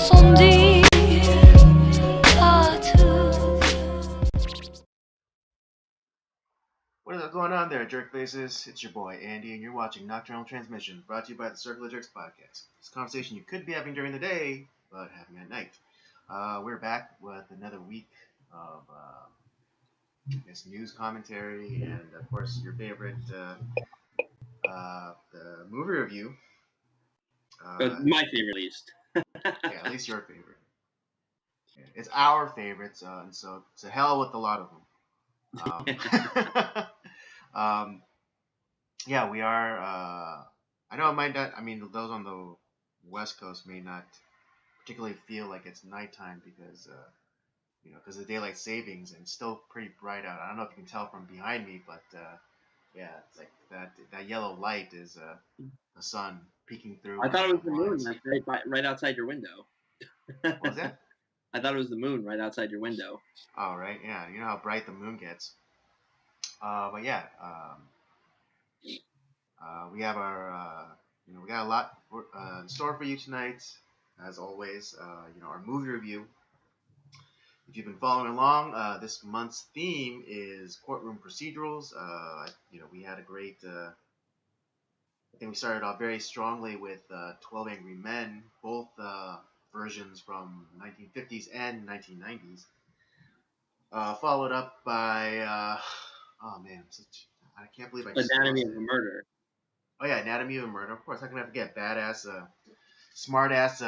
incendie partout. What is going on there, jerk faces? It's your boy Andy, and you're watching Nocturnal Transmission, brought to you by the Circle of Jerks podcast. It's a conversation you could be having during the day, but having at night. We're back with another week of, news commentary, and of course your favorite, the movie review. My favorite, at least. Yeah, at least your favorite. Yeah, it's our favorites, and so to hell with a lot of them. Yeah, we are. I know it might not. I mean, those on the West Coast may not particularly feel like it's nighttime because, because of daylight savings and it's still pretty bright out. I don't know if you can tell from behind me, but yeah, it's like that yellow light is the sun peeking through. I thought it was the moon. That's right outside your window. What was that? I thought it was the moon right outside your window. Oh, right. Yeah, you know how bright the moon gets. But yeah. We have our, we got a lot in store for you tonight, as always. Our movie review. If you've been following along, this month's theme is courtroom procedurals. We had a great. I think we started off very strongly with 12 Angry Men, both versions from 1950s and 1990s. Followed up by, I can't believe I just Anatomy of a Murder. Oh yeah, Anatomy of a Murder. Of course, how can I forget badass, smart-ass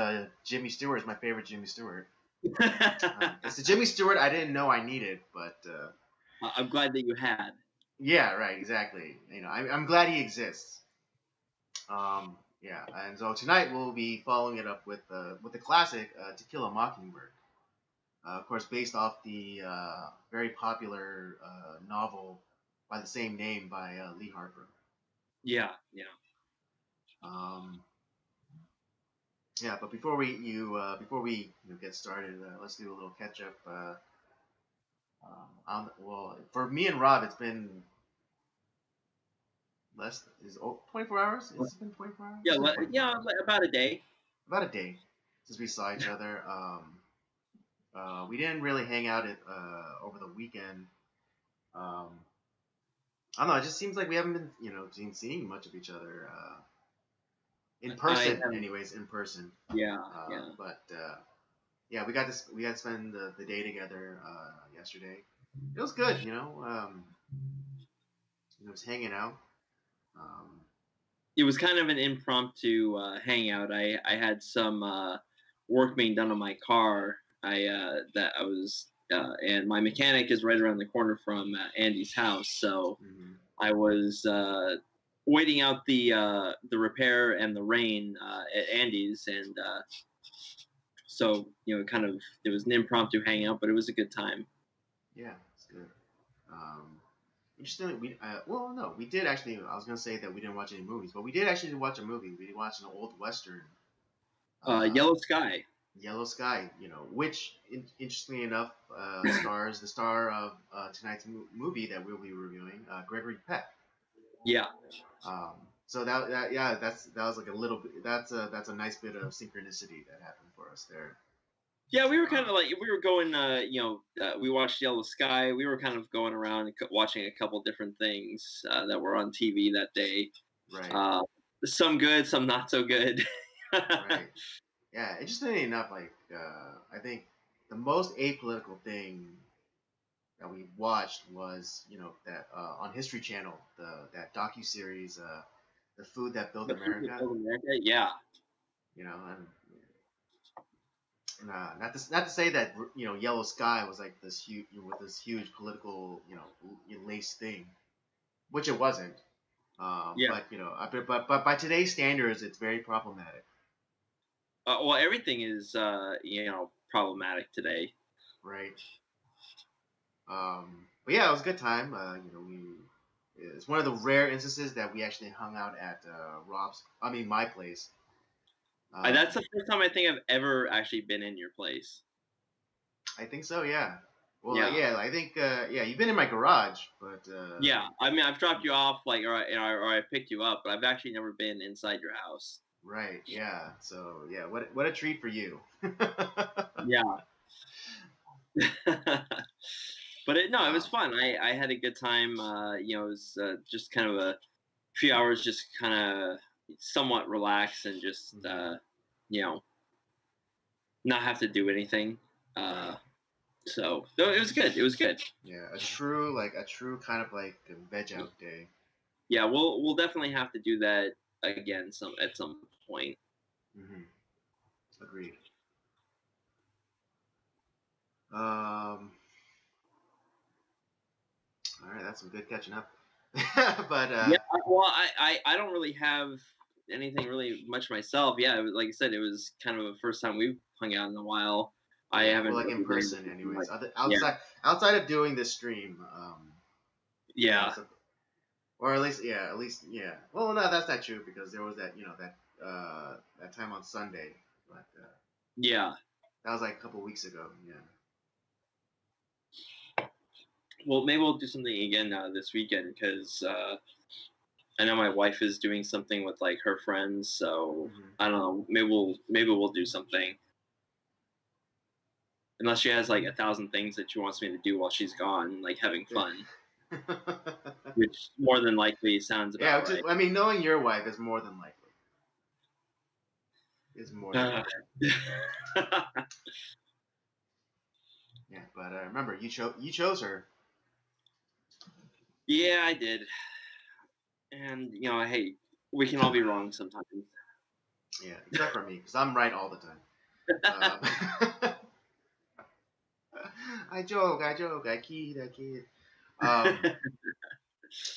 Jimmy Stewart is my favorite Jimmy Stewart. It's the Jimmy Stewart I didn't know I needed, but I'm glad that you had. Yeah, right, exactly. I'm glad he exists. Yeah, and so tonight we'll be following it up with the classic To Kill a Mockingbird. Of course, based off the very popular novel by the same name by Lee Harper. Yeah. Yeah, but before we get started, let's do a little catch up. For me and Rob, it's been 24 hours. It's been 24 hours. Yeah, about a day. About a day since we saw each other. We didn't really hang out over the weekend. I don't know. It just seems like we haven't been seeing much of each other. In person, anyways. In person. Yeah. But yeah, we got to spend the day together yesterday. It was good, just hanging out. It was kind of an impromptu hangout. I had some work being done on my car. And my mechanic is right around the corner from Andy's house, so I was waiting out the repair and the rain at Andy's, and so it was an impromptu hangout, but it was a good time. Yeah, it's good. Interestingly, we did actually. I was gonna say that we didn't watch any movies, but we did actually watch a movie. We watched an old western. Yellow Sky. Yellow Sky, which interestingly enough stars the star of tonight's movie that we'll be reviewing, Gregory Peck. Yeah. So that was like a little bit. That's a nice bit of synchronicity that happened for us there. Yeah, we were kind of we were going. We watched Yellow Sky. We were kind of going around and watching a couple different things that were on TV that day. Right. Some good, some not so good. Right. Yeah, interestingly enough, I think the most apolitical thing that we watched was, that on History Channel, that docuseries, The Food That Built America. Yeah. Not to say that Yellow Sky was like this huge political laced thing, which it wasn't. Yeah. But by today's standards, it's very problematic. Well, everything is, problematic today. Right. But yeah, it was a good time. It's one of the rare instances that we actually hung out at my place. That's the first time I think I've ever actually been in your place. I think so, yeah. Well, yeah. I think, you've been in my garage, but... yeah, I mean, I've dropped you off, or I picked you up, but I've actually never been inside your house. Right. Yeah. So yeah, what a treat for you. Yeah. But it was Wow. fun. I had a good time. It was just kind of a few hours, just kind of somewhat relax and just Hmm. you know not have to do anything. Right. So it was good. It was good. Yeah. A true kind of like a veg out day. Yeah, we'll definitely have to do that again at some point. Hmm. Agreed. Um. All right. That's some good catching up. But Yeah, well, I don't really have anything really much myself. Yeah, like I said, it was kind of the first time we've hung out in a while. I yeah. Well, haven't like in really been able person, to do anyways. much. Yeah, Outside of doing this stream. Yeah. yeah, So, or at least yeah. At least yeah. Well, no, that's not true because there was that that time on Sunday, but yeah. that was like a couple weeks ago. Yeah. Well, maybe we'll do something again this weekend because I know my wife is doing something with like her friends. So Hmm. I don't know. Maybe we'll do something. Unless she has like 1,000 things that she wants me to do while she's gone, like having fun, which more than likely sounds Yeah, about right. I mean, knowing your wife is more than likely. Is more than Uh, likely. Yeah, but remember, you chose her. yeah, I did. And hey, we can all be wrong sometimes. Yeah, except for me, because I'm right all the time. I joke, I kid. Um,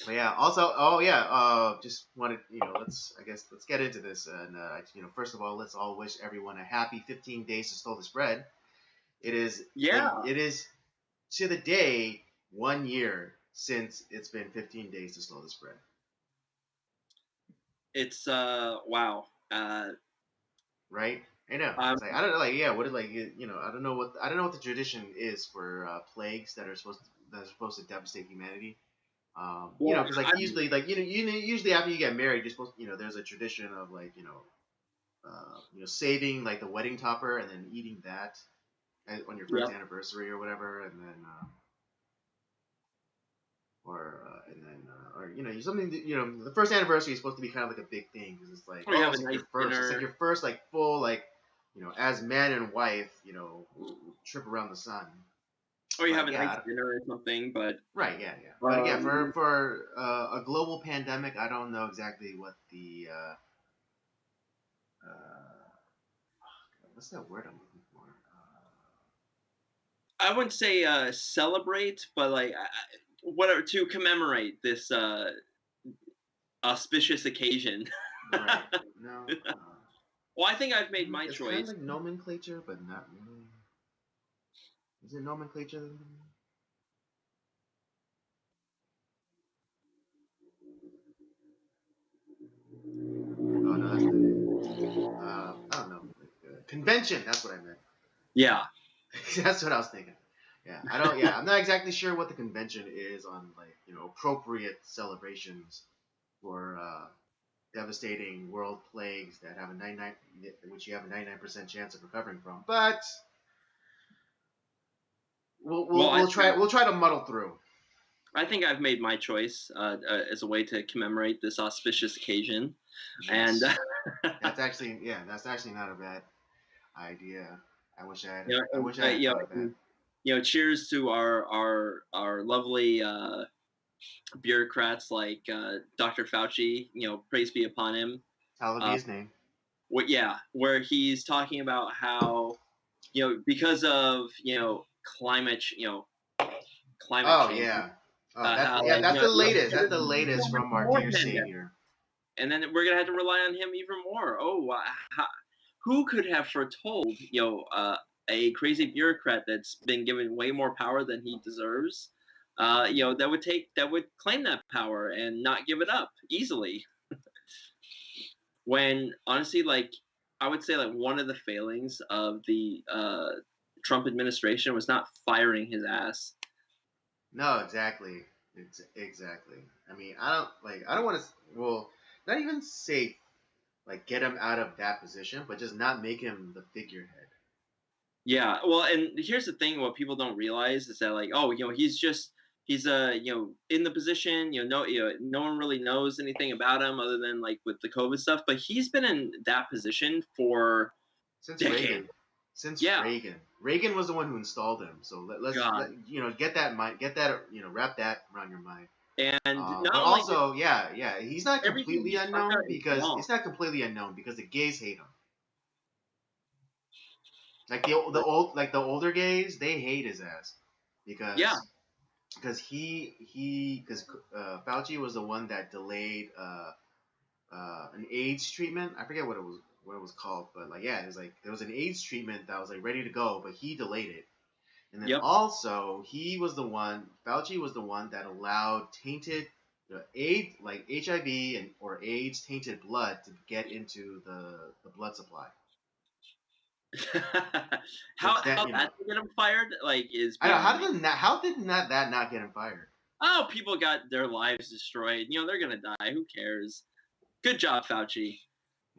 but yeah, also, oh yeah, just wanted, let's get into this, and first of all, let's all wish everyone a happy 15 days to Stole the Spread. Yeah, It is to the day 1 year since it's been 15 days to Stole the Spread. it's wow. Right? I know. Um, It's like I don't know, like yeah, what is like I don't know what the tradition is for plagues that are supposed to devastate humanity. well, because like I usually like usually after you get married, you're supposed there's a tradition of like saving like the wedding topper and then eating that on your yeah. first anniversary or whatever, and then or and then or something that, the first anniversary is supposed to be kind of like a big thing because it's like Or you oh have a nice it's like dinner, your first like full like as man and wife trip around the sun. or you have But a nice yeah, dinner or something. But right, yeah, yeah. But again, um, for a global pandemic, I don't know exactly what the what's that word I'm looking for. I wouldn't say celebrate, but like whatever to commemorate this auspicious occasion. Right? No, Well, I think I've made my it's kind of choice. like nomenclature, but not really. Is it nomenclature? Oh no, that's not it. I don't know. Like, convention. That's what I meant. Yeah. That's what I was thinking. Yeah, I don't. Yeah, I'm not exactly sure what the convention is on like appropriate celebrations for devastating world plagues that have a 99, which you have a 99% chance of recovering from. But Well, we'll try to muddle through. I think I've made my choice as a way to commemorate this auspicious occasion, and Yes, that's actually not a bad idea. I wish I had thought of that. cheers to our lovely bureaucrats like Dr. Fauci. Praise be upon him. Hallowed be Uh, his name. where he's talking about how because of climate Oh change, yeah. how like That's the latest. That's there's the so latest much from our more dear pandemic, Savior. and then we're gonna have to rely on him even more. Who could have foretold a crazy bureaucrat that's been given way more power than he deserves? That would claim that power and not give it up easily. When honestly, like I would say, like one of the failings of the Trump administration was not firing his ass. No, exactly. Exactly. I mean, I don't want to. Well, not even say. like get him out of that position, but just not make him the figurehead. Yeah, well, and here's the thing: what people don't realize is that, like, oh, he's in the position, no one really knows anything about him other than like with the COVID stuff, but he's been in that position for Since decades. Reagan. Since Yeah, Reagan. Reagan was the one who installed him. So let's God, get that mind, get that wrap that around your mind. and not But only also, yeah, he's not everything completely he's talked about unknown is because wrong. it's not completely unknown because the gays hate him. Like the older gays, they hate his ass Yeah, because Fauci was the one that delayed an AIDS treatment. I forget what it was called, but like yeah, it was like there was an AIDS treatment that was like ready to go, but he delayed it. And then yep. also Fauci was the one that allowed tainted AIDS like HIV or AIDS tainted blood to get into the blood supply. how Which that that to get him fired like is I know beyond me. how did that not get him fired? Oh, people got their lives destroyed. They're gonna die. Who cares? Good job, Fauci.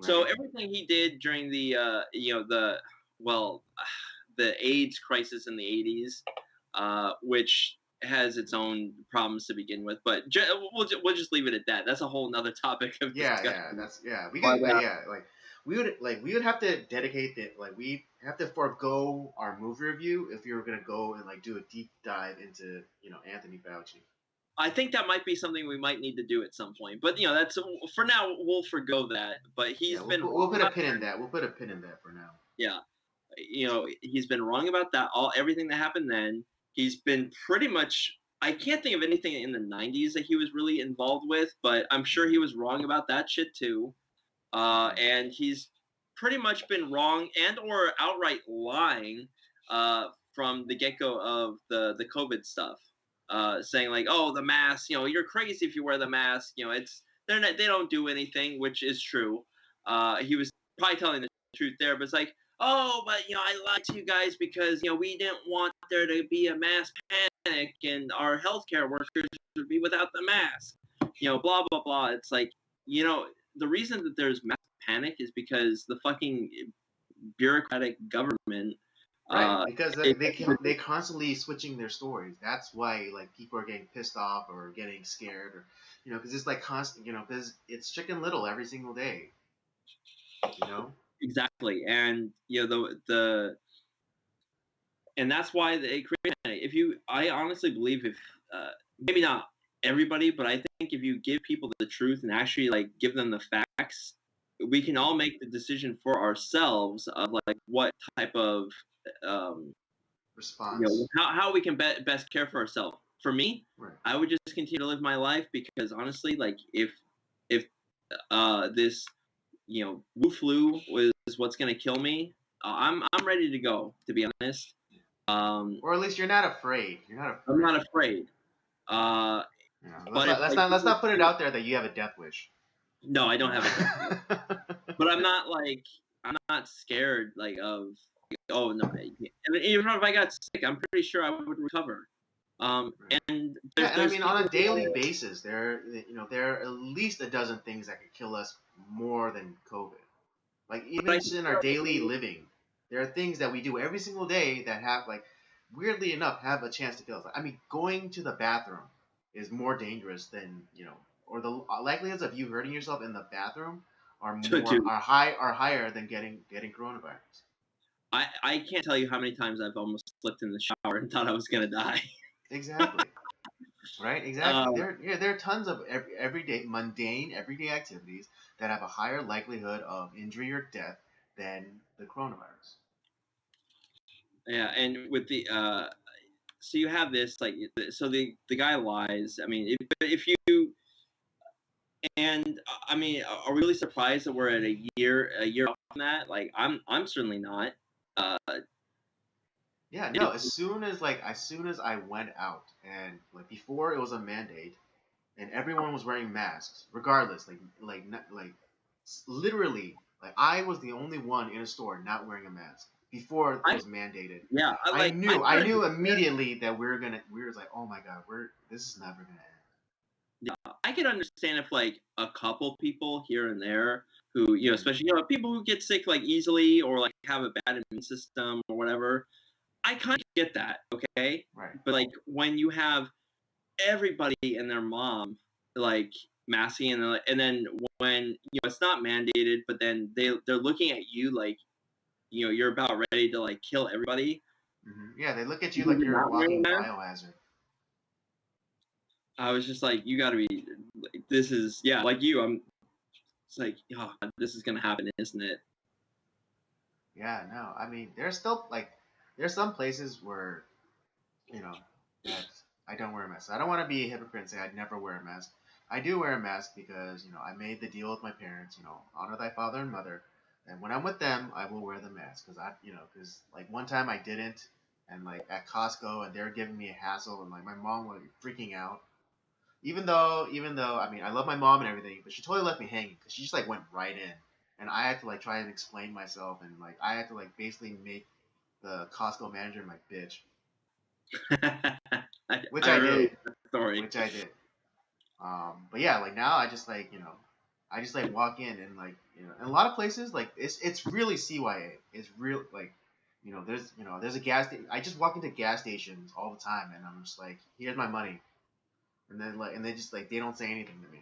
So Right. everything he did during the well the AIDS crisis in the 80s, which has its own problems to begin with, but we'll just leave it at that. That's a whole nother topic of discussion. We But could like we would have to dedicate it like we have to forego our movie review if you were gonna go and like do a deep dive into Anthony Fauci. I think that might be something we might need to do at some point. But that's for now. We'll forgo that. But Yeah, he's we'll been we'll wrong put a about pin in that. We'll put a pin in that for now. yeah. He's been wrong about that. Everything that happened then. He's been pretty much. I can't think of anything in the '90s that he was really involved with, but I'm sure he was wrong about that shit too. And he's pretty much been wrong and or outright lying from the get go of the COVID stuff, saying like, oh, the mask, you're crazy if you wear the mask. They don't do anything, which is true. He was probably telling the truth there, but it's like, oh, but I lied to you guys because we didn't want there to be a mass panic and our healthcare workers would be without the mask. Blah blah blah. It's like the reason that there's mass panic is because the fucking bureaucratic government. Right, because they constantly switching their stories. That's why like people are getting pissed off or getting scared, or because it's like constant, because it's Chicken Little every single day. Exactly, and the and that's why they create panic. I honestly believe if maybe not everybody, but I think if you give people the truth and actually like give them the facts, we can all make the decision for ourselves of like what type of response. How we can best care for ourselves. For me, right. I would just continue to live my life because honestly, like if this Wu flu was what's gonna kill me, I'm ready to go. To be honest, or at least you're not afraid. I'm not afraid. Let's not put it out there that you have a death wish. No, I don't have a death wish. But I'm not scared like of oh no. Even if I got sick, I'm pretty sure I would recover. And I mean, on a daily basis, there are at least a dozen things that could kill us more than COVID. Like even just in our daily living, there are things that we do every single day that have like, weirdly enough, have a chance to kill us. I mean, going to the bathroom is more dangerous than or the likelihoods of you hurting yourself in the bathroom are higher than getting coronavirus. I can't tell you how many times I've almost slipped in the shower and thought I was gonna die. Exactly. Right. Exactly. There are tons of mundane everyday activities that have a higher likelihood of injury or death than the coronavirus. Yeah, and with the so you have this like so the guy lies. I mean, if you and I mean, are we really surprised that we're at a year off from that? Like, I'm certainly not. Yeah, no. As soon as I went out and like before it was a mandate, and everyone was wearing masks, regardless. Literally, like I was the only one in a store not wearing a mask before it was mandated. Yeah, I knew immediately that we were like, oh my god, this is never gonna end. Yeah, I could understand if like a couple people here and there who, especially people who get sick like easily or like have a bad immune system or whatever. I kind of get that, okay? Right. But like when you have everybody and their mom like masking, and then when it's not mandated, but then they're looking at you like you're about ready to like kill everybody. Yeah, they look at you Because like you're you're a not wearing a walking mask. biohazard. I was just like, you gotta be. This is like you. It's like, oh, this is gonna happen, isn't it? Yeah, no. I mean, there's still like there's some places where that I don't wear a mask. I don't want to be a hypocrite and say I'd never wear a mask. I do wear a mask because I made the deal with my parents. Honor thy father and mother, and when I'm with them, I will wear the mask because like one time I didn't, and like at Costco, and they're giving me a hassle, and like my mom was freaking out. Even though I mean I love my mom and everything, but she totally left me hanging because she just like went right in, and I had to like try and explain myself, and like I had to like basically make the Costco manager my bitch, which I I remember did, that story. which I did. But yeah, like now I just like I just like walk in and like in a lot of places like it's really CYA. It's real like there's a I just walk into gas stations all the time, and I'm just like, here's my money, and then like and they just like they don't say anything to me.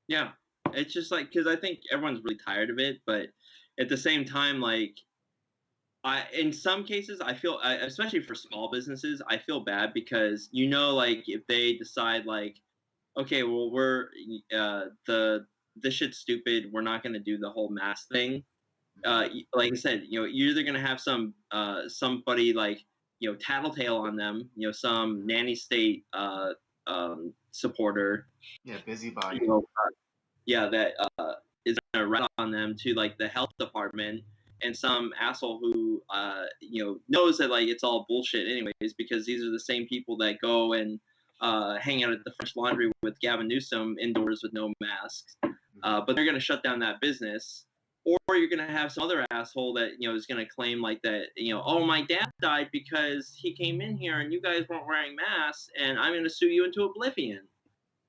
Yeah, it's just like because I think everyone's really tired of it, but at the same time, like in some cases, I feel, especially for small businesses, I feel bad because like if they decide like, okay, well this shit's stupid, we're not gonna do the whole mask thing. Like I said, you're either gonna have somebody like tattletale on them, some nanny state supporter, Yeah, you busybody. know, that is gonna rat on them to like the health department, and some asshole who knows that like it's all bullshit anyways, because these are the same people that go and hang out at the French Laundry with Gavin Newsom indoors with no masks, but they're gonna shut down that business. Or you're gonna have some other asshole that is gonna claim like that oh, my dad died because he came in here and you guys weren't wearing masks, and I'm gonna sue you into oblivion.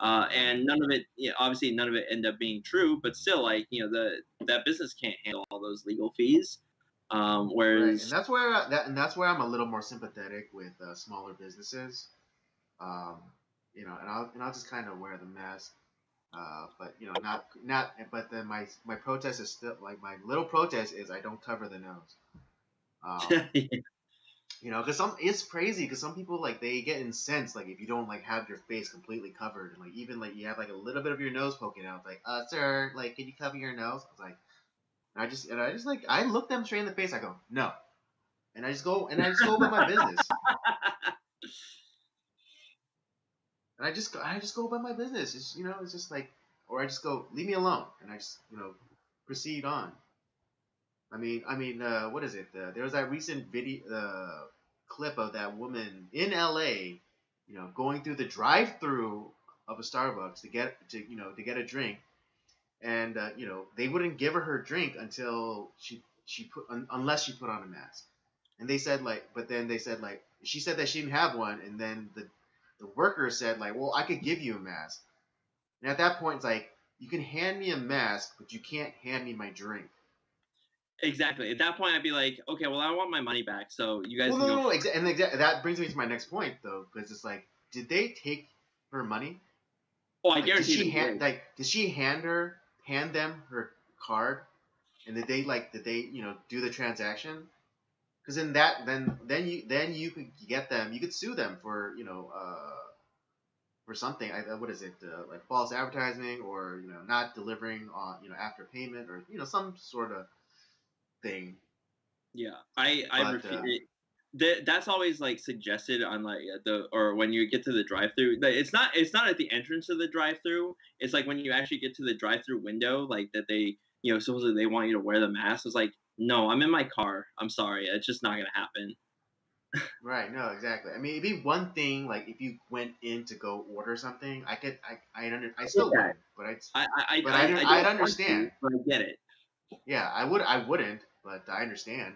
And none of it, obviously, none of it ended up being true. But still, like that business can't handle all those legal fees. Right, Whereas, and that's where I'm a little more sympathetic with smaller businesses. Um, and I'll just kind of wear the mask. But not. But then my protest is still like my little protest is I don't cover the nose. Because it's crazy because some people like they get incensed like if you don't like have your face completely covered, and like even like you have like a little bit of your nose poking out. It's like, sir, like, can you cover your nose? I was like, and I just like I look them straight in the face. I go, no, and I just go about my business. And I just go about my business. It's just like, or I just go, leave me alone, and I just proceed on. What is it? There was that recent video clip of that woman in L.A. Going through the drive-through of a Starbucks to get a drink, and they wouldn't give her drink until unless she put on a mask. And they said like, but then they said like, she said that she didn't have one, and then the worker said like, well, I could give you a mask. And at that point, it's like, you can hand me a mask, but you can't hand me my drink. exactly. At that point, I'd be like, okay, well, I want my money back, so you guys Well, can go. no, that brings me to my next point though, because it's like, did they take her money? Oh, I Like, did guarantee she they hand did. like did she hand them her card, and did they do the transaction? Because in that then you could get them, you could sue them for something. What is it, like false advertising, or not delivering on after payment, or some sort of thing. Yeah, I But refuse. That's always like suggested on like or when you get to the drive-through. It's not at the entrance of the drive-through. It's like when you actually get to the drive-through window, like that they supposedly they want you to wear the mask. It's like, no, I'm in my car. I'm sorry, it's just not gonna happen. right, no, exactly. I mean, it'd be one thing like if you went in to go order something. I I get still that. wouldn't, but I I'd don't want to, understand. but I get it. Yeah, I wouldn't, but I understand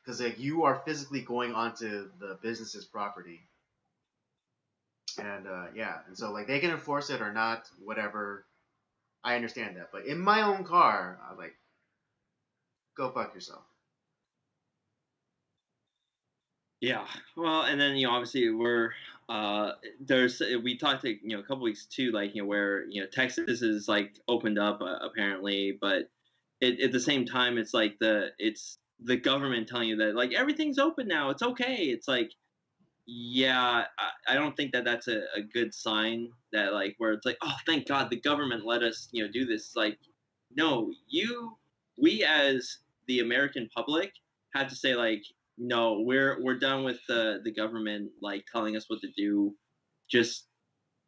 because like you are physically going onto the business's property. And yeah, and so like they can enforce it or not, whatever. I understand that, but in my own car, I was like, go fuck yourself. Yeah. Well, and then obviously there's we talked to a couple weeks too, like where Texas is like opened up apparently, but at the same time it's the government telling you that like everything's open now, it's okay. It's like, yeah, I don't think that that's a good sign, that like where it's like, oh, thank God the government let us do this. Like, no, we as the American public had to say like, no, we're done with the government like telling us what to do. Just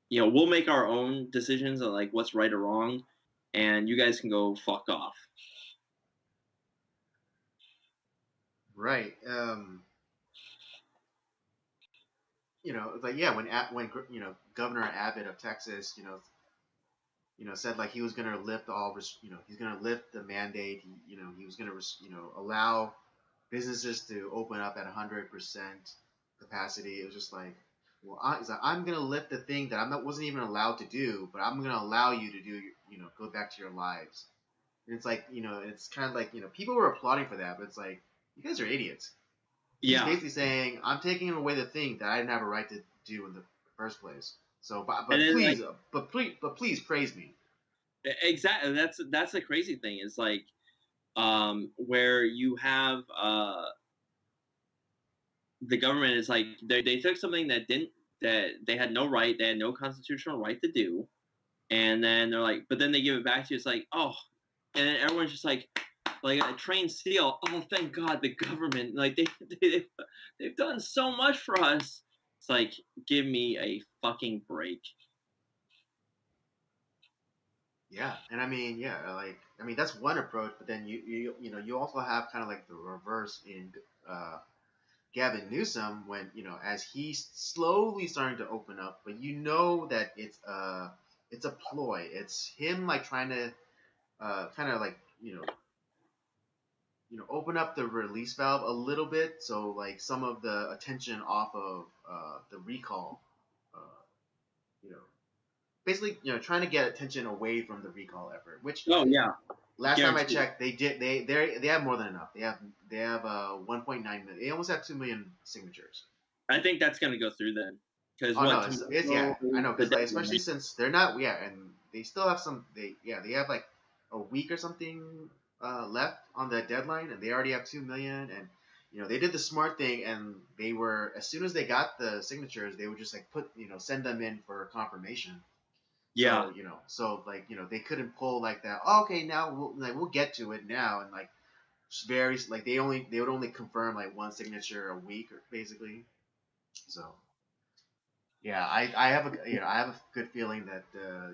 we'll make our own decisions on like what's right or wrong, and you guys can go fuck off. Right. It's like yeah, when Governor Abbott of Texas, said like he was gonna lift he's gonna lift the mandate. He was gonna allow businesses to open up at 100% capacity. It was just like, well, he's like, I'm gonna lift the thing that wasn't even allowed to do, but I'm gonna allow you to do, go back to your lives. And it's like, it's kind of like, people were applauding for that, but it's like, you guys are idiots. He's Yeah, basically saying, I'm taking away the thing that I didn't have a right to do in the first place. So, and then like but please praise me. exactly, that's the crazy thing is like where you have the government is like they took something that they had no right, they had no constitutional right to do, and then they're like, but then they give it back to you. It's like, oh, and then everyone's just like a trained seal. Oh, thank God the government, like they've done so much for us. It's like, give me a fucking break. Yeah, and I mean, yeah, like I mean that's one approach, but then you also have kind of like the reverse in Gavin Newsom when as he's slowly starting to open up, but that it's a ploy. It's him like trying to kind of like open up the release valve a little bit, so like some of the attention off of the recall, uh, you know, basically trying to get attention away from the recall effort, which Oh yeah, last time I guaranteed. checked, they have more than enough. They have 1.9 million. They almost have 2 million signatures. I think that's gonna go through then, because Oh what no, it's yeah, tomorrow I is know the because like especially deadline. since they're not and they still have they have like a week or something left on the deadline, and they already have 2 million, and they did the smart thing, and they were as soon as they got the signatures, they would just like send them in for confirmation. Yeah, So like they couldn't pull like that. Oh, okay, now we'll get to it now, and like very like they would only confirm like one signature a week or basically. So yeah, I have I have a good feeling that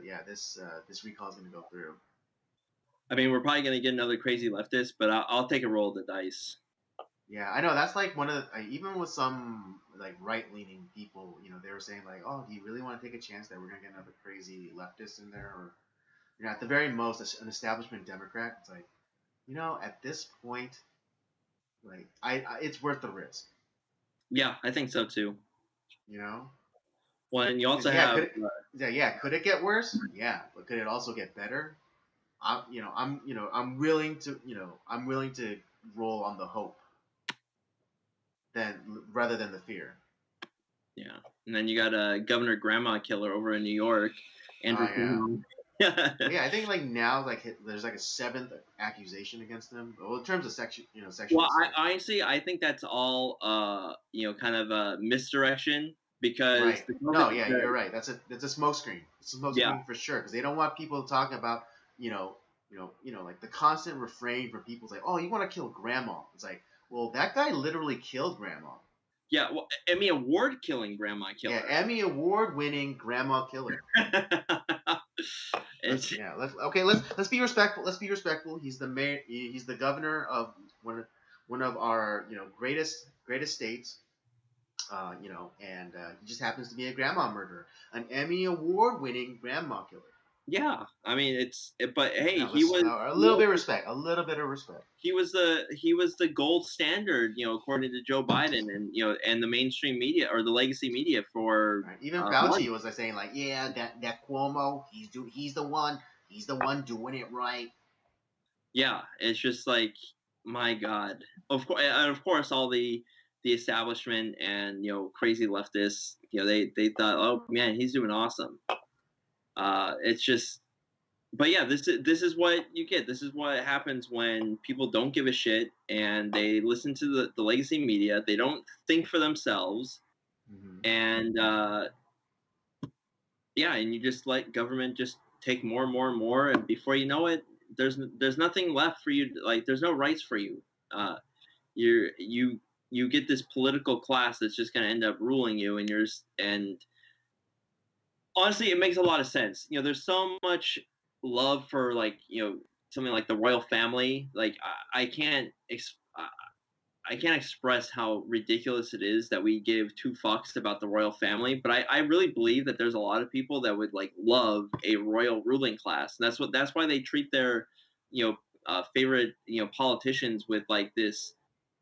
yeah this recall is gonna go through. I mean we're probably gonna get another crazy leftist, but I'll take a roll of the dice. Yeah, I know that's like one of the even with some like right leaning people, they were saying like, oh, do you really want to take a chance that we're gonna get another crazy leftist in there, or at the very most an establishment Democrat? It's like at this point, like it's worth the risk, Yeah, I think so too. you know. Well, and you Because also have could it get worse? Yeah, but could it also get better? I'm willing to roll on the hope than rather than the fear. yeah, and then you got a Governor Grandma Killer over in New York, Andrew Yeah. Cuomo. Well, yeah, I think like now like there's like a seventh accusation against him. Well, in terms of sexual Well, assault. I think that's all kind of a misdirection, because Right. No, yeah, you're right. That's a smokescreen. It's a yeah, smokescreen for sure because they don't want people talking about like the constant refrain from people's like, oh, you want to kill grandma. It's like, well, that guy literally killed grandma. yeah. Well, Emmy Award killing Grandma Yeah, Killer. Emmy award winning grandma killer. It's, Let's be respectful. Let's be respectful. He's the mayor. He's the governor of one of our greatest states. And he just happens to be a grandma murderer, an Emmy award winning grandma killer. Yeah, I mean but hey, No, he let's was a little bit of respect. A little bit of respect. he was the gold standard, according to Joe Biden and and the mainstream media or the legacy media for Right? Even months. Fauci was like saying like, yeah, that Cuomo, he's the one doing it right. Yeah, it's just like, my God. Of course, all the establishment and crazy leftists, they thought, oh man, he's doing awesome. It's just, but yeah, this is what you get. This is what happens when people don't give a shit and they listen to the legacy media. They don't think for themselves, Mm-hmm. and yeah, and you just let government just take more and more and more, and before you know it, there's nothing left for you. Like, there's no rights for you. Uh, you get this political class that's just going to end up ruling you, and and honestly, it makes a lot of sense. There's so much love for, like, something like the royal family. Like, I can't express how ridiculous it is that we give two fucks about the royal family, but I really believe that there's a lot of people that would like love a royal ruling class. And that's why they treat their favorite politicians with like this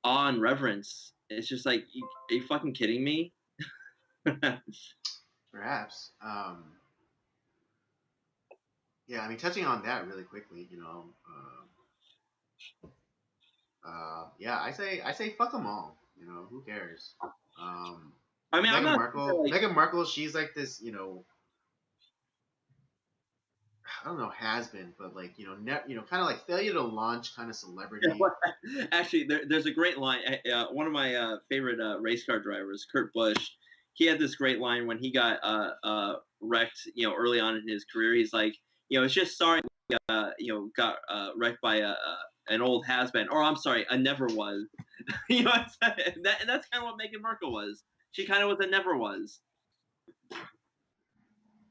awe and reverence. It's just like, are you fucking kidding me? Perhaps. Yeah, I mean, touching on that really quickly, yeah, I say fuck them all. Who cares? I mean, I'm Meghan not Markle, like, Meghan Markle, she's like this, I don't know, has been, but like, kind of like failure to launch kind of celebrity. actually, there's a great line. One of my favorite race car drivers, Kurt Busch, he had this great line when he got wrecked, early on in his career. He's like, it's just sorry, got wrecked by an old has been, or I'm sorry, a never was. That's kind of what Meghan Markle was. She kind of was a never was.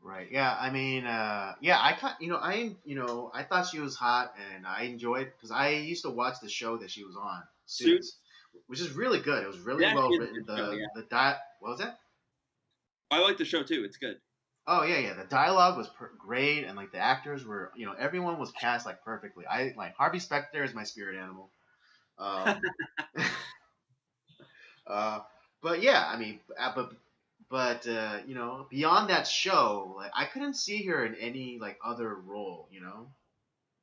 Right. Yeah. I mean, yeah. I thought she was hot, and I enjoyed because I used to watch the show that she was on, Suits, Suits. which is really good. It was It really well actually is a written. good show. Yeah, What was that? I like the show too. It's good. Oh yeah, yeah. The dialogue was great, and like the actors were, everyone was cast like perfectly. I like Harvey Specter is my spirit animal. Um, uh, but yeah, I mean, beyond that show, like I couldn't see her in any like other role.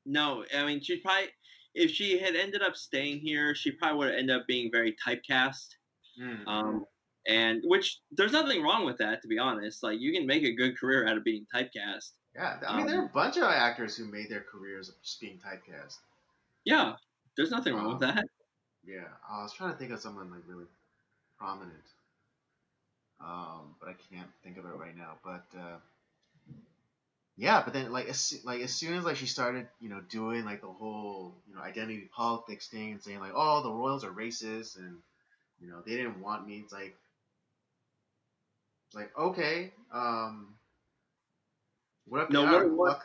No, I mean, she probably, if she had ended up staying here, she probably would have ended up being very typecast. Mm-hmm. Um, and which there's nothing wrong with that, to be honest. Like, you can make a good career out of being typecast. Yeah, I mean, there are Um, a bunch of actors who made their careers of just being typecast. yeah, there's nothing wrong with Um, that. yeah, I was trying to think of someone like really prominent, but I can't think of it right now. But yeah, but then like as soon as like she started, doing like the whole identity politics thing and saying like, oh, the royals are racist and they didn't want me. It's like okay, what if they No, are? what?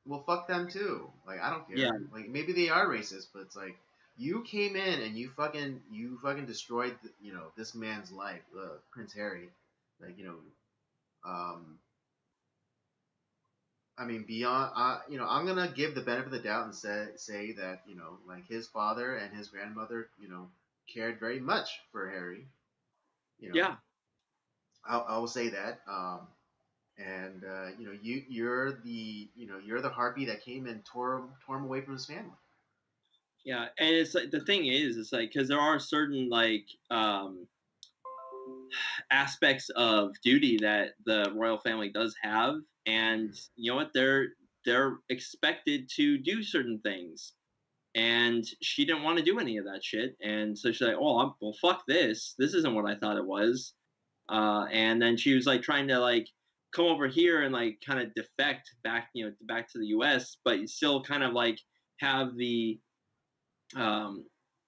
Well, fuck them too. Like I don't Yeah, care. Like maybe they are racist, but it's like you came in and you fucking destroyed this man's life, Prince Harry. Like um, I mean beyond I'm gonna give the benefit of the doubt and say that like his father and his grandmother cared very much for Harry. You know yeah, I will say that. And you're the harpy that came and tore him away from his family. yeah. And it's like, the thing is, it's like, because there are certain like aspects of duty that the royal family does have, and Mm-hmm. you know what, they're expected to do certain things, and she didn't want to do any of that shit, and so she's like, oh, well, fuck this isn't what I thought it was. And then she was like trying to like come over here and like kind of defect back, back to the US, but still kind of like have um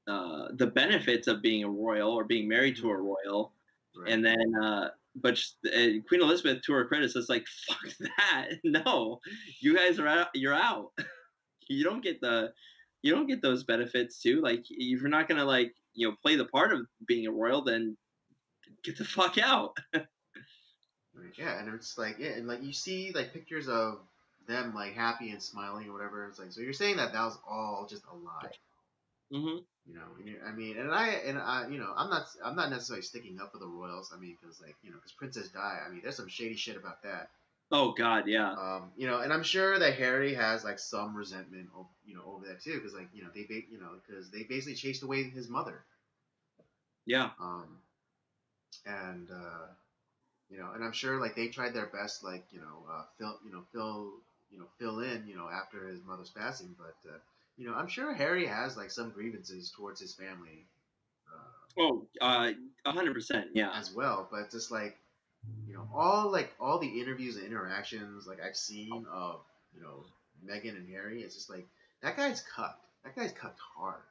the benefits of being a royal or being married to a Mm-hmm. royal. Right. And then but Queen Elizabeth, to her credit, says like, fuck that. No, you guys are out, you're out. you don't get the you don't get those benefits too. Like, if you're not gonna like play the part of being a royal, then get the fuck out. Right. Yeah, and it's like yeah, and like you see like pictures of them like happy and smiling or whatever. It's like, so you're saying that was all just a lie. Mm-hmm. You know, I mean, you know, I'm not necessarily sticking up for the royals. I mean, because like, you know, because Princess Di, I mean, there's some shady shit about that. Oh God, yeah. You know, and I'm sure that Harry has like some resentment, you know, over that too, because like, you know, you know, because they basically chased away his mother. Yeah. And you know, and I'm sure like they tried their best, like fill in, you know, after his mother's passing, but you know, I'm sure Harry has like some grievances towards his family. Oh, 100%. Yeah. As well, but just like, you know, all the interviews and interactions like I've seen of, you know, Meghan and Harry, it's just like that guy's cucked. That guy's cucked hard.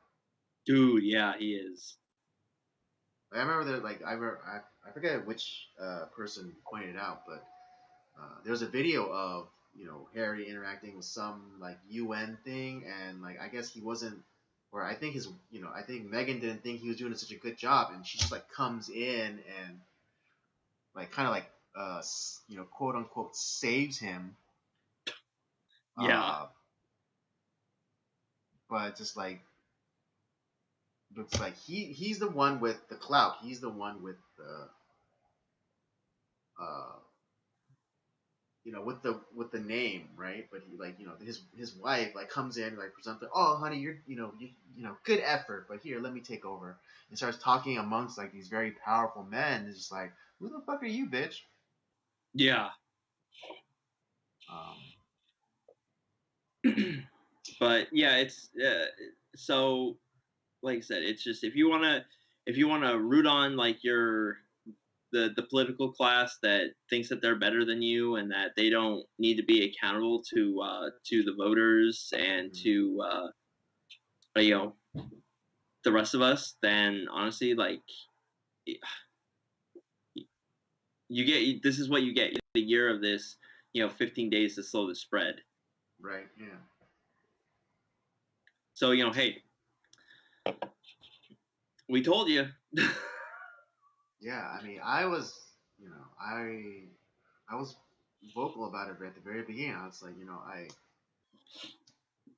Dude, yeah, he is. Like, I remember that, like I forget which person pointed it out, but there was a video of, you know, Harry interacting with some like UN thing, and like I guess he wasn't, or I think his, you know, I think Meghan didn't think he was doing such a good job, and she just like comes in and like kind of like you know, quote unquote saves him. Yeah. Uh, but just like looks like he's the one with the clout. He's the one with the uh you know, with the name, right? But he, like, you know, his wife like comes in like presents like, oh honey, you're, you know, good effort, but here, let me take over, and starts talking amongst like these very powerful men. It's just like, who the fuck are you, bitch? Yeah. Um, But yeah, it's so like I said, it's just if you wanna root on like the political class that thinks that they're better than you and that they don't need to be accountable to the voters and mhm. to you know, the rest of us, then honestly, like, you get, this is what you get, the year of this, you know, 15 days to slow the spread. Right, yeah. So, you know, hey, we told you. Yeah, I mean, I was, you know, I was vocal about it at the very beginning. I was like, you know,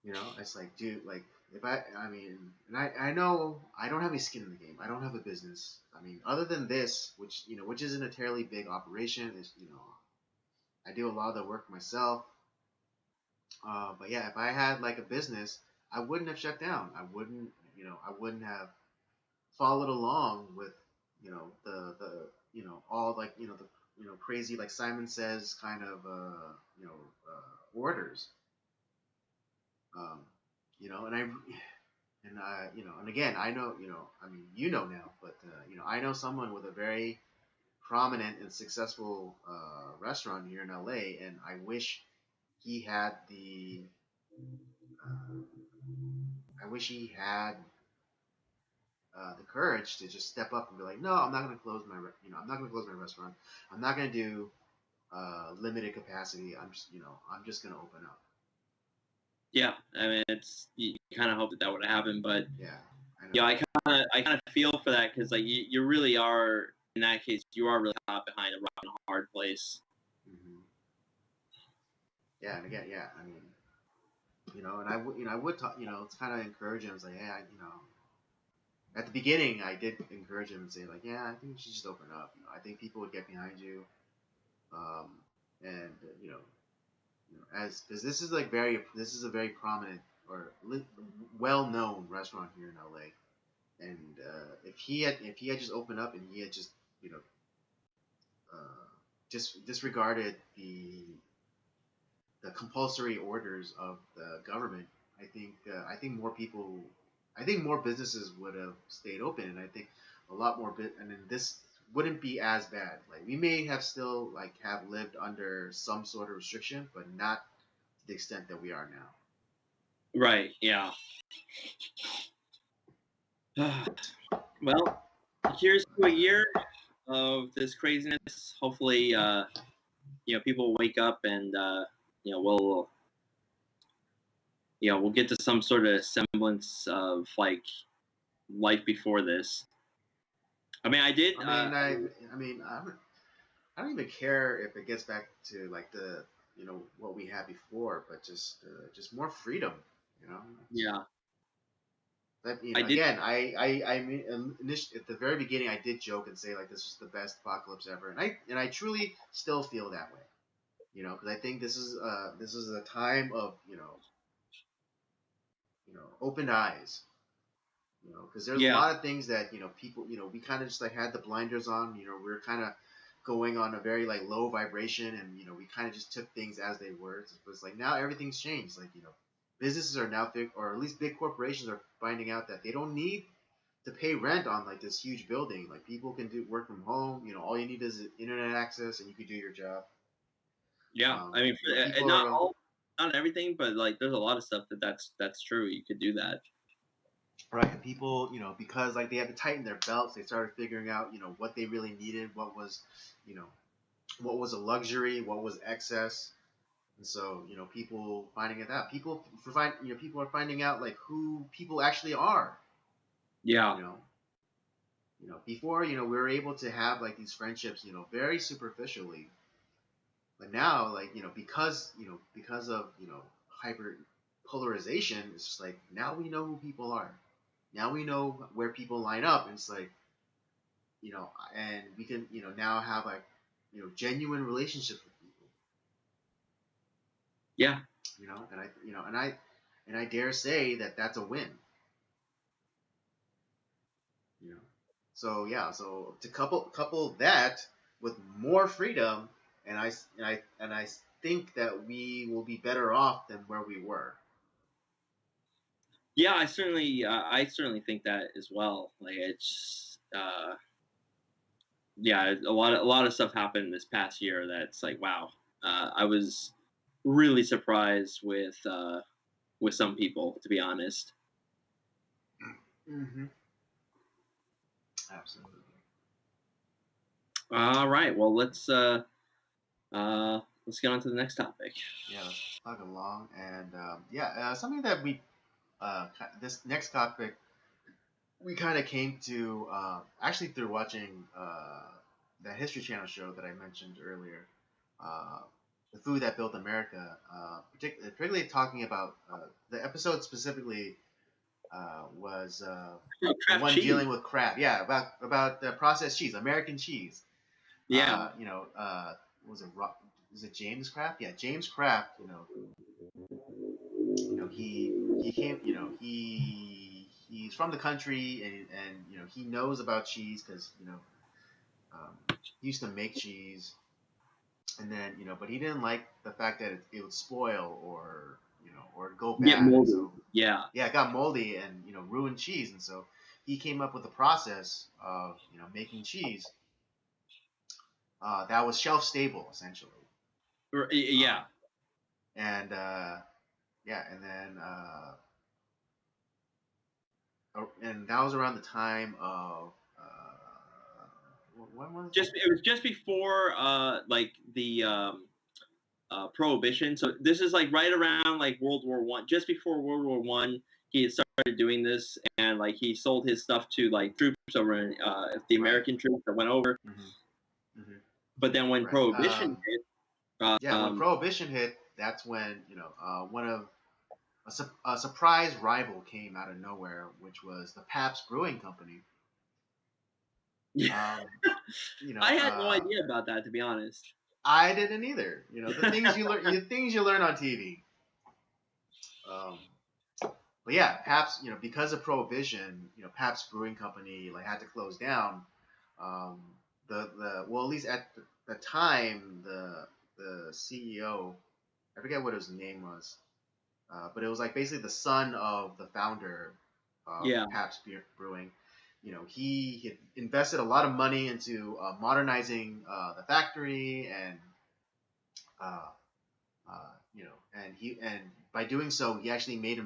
you know, it's like, dude, like, if I mean, and I know I don't have any skin in the game. I don't have a business. I mean, other than this, which, you know, which isn't a terribly big operation, is, you know, I do a lot of the work myself. But yeah, if I had like a business, I wouldn't have shut down. I wouldn't, you know, I wouldn't have followed along with, you know, you know, all like, you know, the, you know, crazy like Simon Says kind of you know, orders. Um, you know, and you know, and again, I know, you know, I mean, you know now, but you know, I know someone with a very prominent and successful restaurant here in LA, and I wish he had I wish he had the courage to just step up and be like, no, I'm not going to close you know, I'm not going to close my restaurant. I'm not going to do limited capacity. I'm just, you know, I'm just going to open up. Yeah, I mean, it's, you kind of hope that that would happen, but Yeah, I know. yeah, I kind of feel for that because like you really are, in that case, you are really caught behind a rock and a hard place. Mm-hmm. Yeah, and again, yeah, I mean, you know, and you know, I would talk, you know, it's kind of encourage him. It's like, hey, you know, at the beginning, I did encourage him and say like, yeah, I think you should just open up. You know, I think people would get behind you, um, and you know, as because this is a very prominent or well known restaurant here in LA, and if he had just opened up and he had just, you know, just disregarded the compulsory orders of the government, I think more people, I think more businesses would have stayed open, and I think a lot more and then this wouldn't be as bad. Like we may have still like have lived under some sort of restriction, but not to the extent that we are now. Right? Yeah. Well, here's to a year of this craziness. Hopefully, you know, people wake up and you know, we'll get to some sort of semblance of like life before this. I mean, I did. I mean, I don't even care if it gets back to like what we had before, but just more freedom. You know. Yeah. That I did. again, I mean, at the very beginning, I did joke and say like this was the best apocalypse ever, and I truly still feel that way. Because I think this is a time of opened eyes. Because there's a Yeah. lot of things that people we kind of just like had the blinders on. We are kind of going on a very like low vibration, and we kind of just took things as they were. It's like now everything's changed. Like businesses are now big, or at least big corporations are finding out that they don't need to pay rent on like this huge building. Like people can do work from home. All you need is internet access, and you can do your job. Yeah. I mean, People not are all, not everything, but like there's a lot of stuff that's true. You could do that. right. And people, because like they had to tighten their belts, they started figuring out, what they really needed, you know, what was a luxury, what was excess. And so, people finding it out. People are finding out like who people actually are. Yeah. You know, before, we were able to have like these friendships, very superficially. But now, like, because of, hyper polarization, it's just like now we know who people are. Now we know where people line up, and it's like, and we can, now have like, genuine relationships with people. Yeah. And I dare say that that's a win. You know, so yeah, so to couple that with more freedom, and I think that we will be better off than where we were. Yeah. I certainly think that as well. Like it's, yeah, a lot of stuff happened this past year that's like, wow. I was really surprised with some people, to be honest. Mm-hmm. Absolutely. All right. Well, let's get on to the next topic. Yeah, let's plug along, and something that we this next topic we kind of came to actually through watching that History Channel show that I mentioned earlier, uh, the food that built America. Particularly talking about the episode specifically was the Kraft one cheese. dealing with crab. Yeah, about the processed cheese, American cheese. Yeah. What was it? Is it James Kraft? Yeah, James Kraft. He came. He's from the country, and he knows about cheese because he used to make cheese, and then but he didn't like the fact that it would spoil or go Get bad, and moldy. so Yeah. yeah, it got moldy and ruined cheese, and so he came up with a process of making cheese that was shelf stable essentially. Yeah. Um, and yeah, and then and that was around the time of when was it? It was just before like the prohibition. So this is like right around like World War I, just before World War I. He had started doing this, and like he sold his stuff to like troops over in the Right. American troops that went over. Mm-hmm. But then when Right. prohibition hit, Yeah, when Prohibition hit, that's when one of a surprise rival came out of nowhere, which was the Pabst Brewing Company. yeah. Um, I had no idea about that, to be honest. I didn't either. The things you learn, the things you learn on TV. Um, but yeah, Pabst, because of Prohibition, Pabst Brewing Company like had to close down. Um, well, at least at the time, the CEO, I forget what his name was, but it was like basically the son of the founder of Yeah. Pabst Brewing. He had invested a lot of money into modernizing the factory, and uh, and by doing so, he made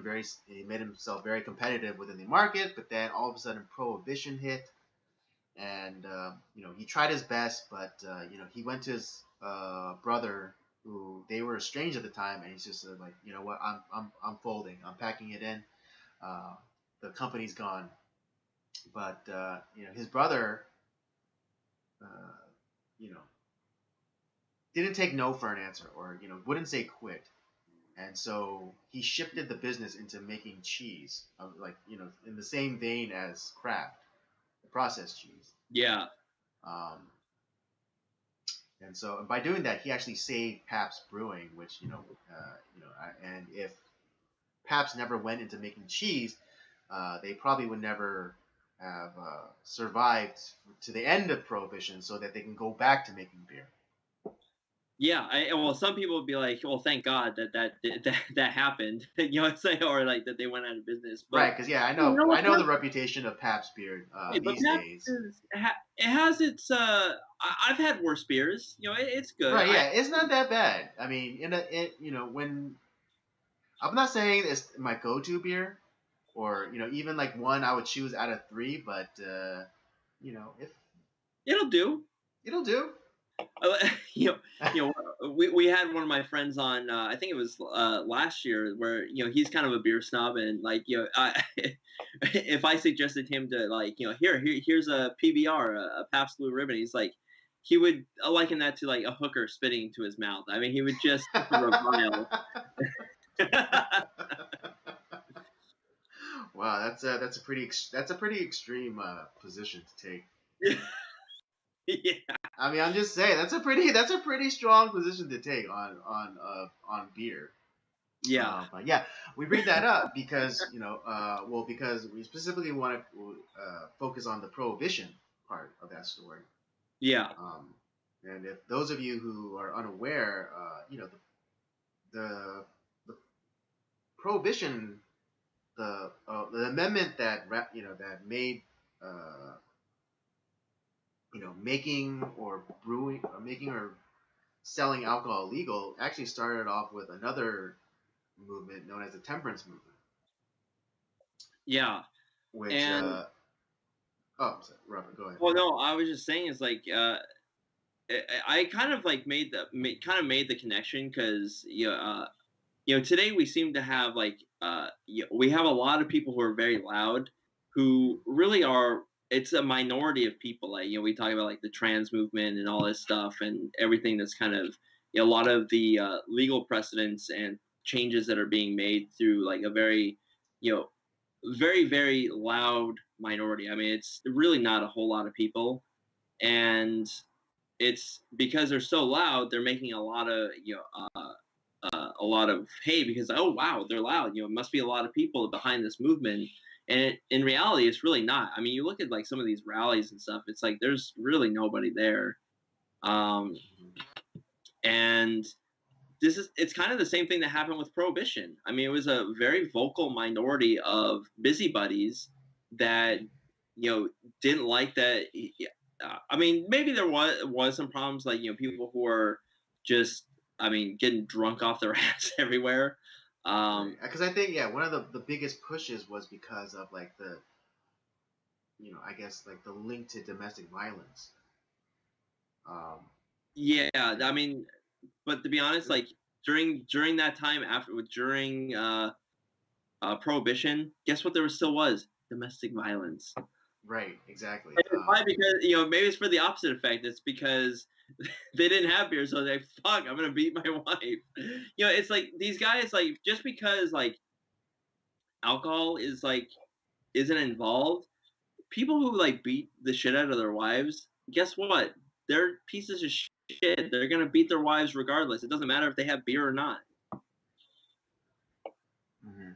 himself very competitive within the market. But then all of a sudden, Prohibition hit, and he tried his best, but he went to his brother, who they were estranged at the time, and he's just like, you know what, I'm folding, I'm packing it in, uh, the company's gone. But his brother, uh, you know didn't take no for an answer, or wouldn't say quit. And so he shifted the business into making cheese, like in the same vein as Kraft, the processed cheese. Yeah. Um, and so by doing that, he actually saved Pabst Brewing, which and if Pabst never went into making cheese, they probably would never have survived to the end of Prohibition, so that they can go back to making beer. Yeah, well, some people would be like, "Well, thank God that happened," say, or like that they went out of business. But, right, because I know the reputation of Pabst beer these days. It has its. I've had worse beers. It's good. Right, yeah, it's not that bad. I mean, when I'm not saying it's my go-to beer, or even like one I would choose out of three, but if it'll do. It'll do. We had one of my friends on. I think it was last year, where he's kind of a beer snob, and like if I suggested him to like here's a PBR, a Pabst Blue Ribbon, he's like he would liken that to like a hooker spitting to his mouth. I mean, he would just revile. Wow, that's a pretty extreme position to take. Yeah. I mean, I'm just saying that's a pretty strong position to take on beer. Yeah. But yeah, we bring that up because because we specifically want to focus on the Prohibition part of that story. Yeah. And if those of you who are unaware, the Prohibition, the amendment that that made making or brewing or making or selling alcohol legal actually started off with another movement known as the Temperance movement. Yeah. Which and oh, sorry, Robert, go ahead. Well, no, I was just saying is like I kind of like made the connection, because today we seem to have like we have a lot of people who are very loud, who really are. It's a minority of people. Like we talk about like the trans movement and all this stuff, and everything that's kind of a lot of the legal precedents and changes that are being made through like a very very very loud minority. I mean, it's really not a whole lot of people, and it's because they're so loud. They're making a lot of a lot of hay, because oh wow, they're loud. It must be a lot of people behind this movement. And in reality, it's really not. I mean, you look at like some of these rallies and stuff. It's like there's really nobody there. And it's kind of the same thing that happened with Prohibition. I mean, it was a very vocal minority of busybodies that didn't like that. I mean, maybe there was some problems, like people who are just, I mean, getting drunk off their ass everywhere. Because I think one of the biggest pushes was because of like the I guess like the link to domestic violence. Yeah, I mean, but to be honest, like during that time during Prohibition, guess what? There still was domestic violence. Right, exactly. Why? Because maybe it's for the opposite effect. It's because they didn't have beer, so they're fuck. I'm gonna beat my wife. It's like these guys, like, just because like alcohol is like isn't involved, people who like beat the shit out of their wives, guess what? They're pieces of shit. They're gonna beat their wives regardless. It doesn't matter if they have beer or not. Mm-hmm.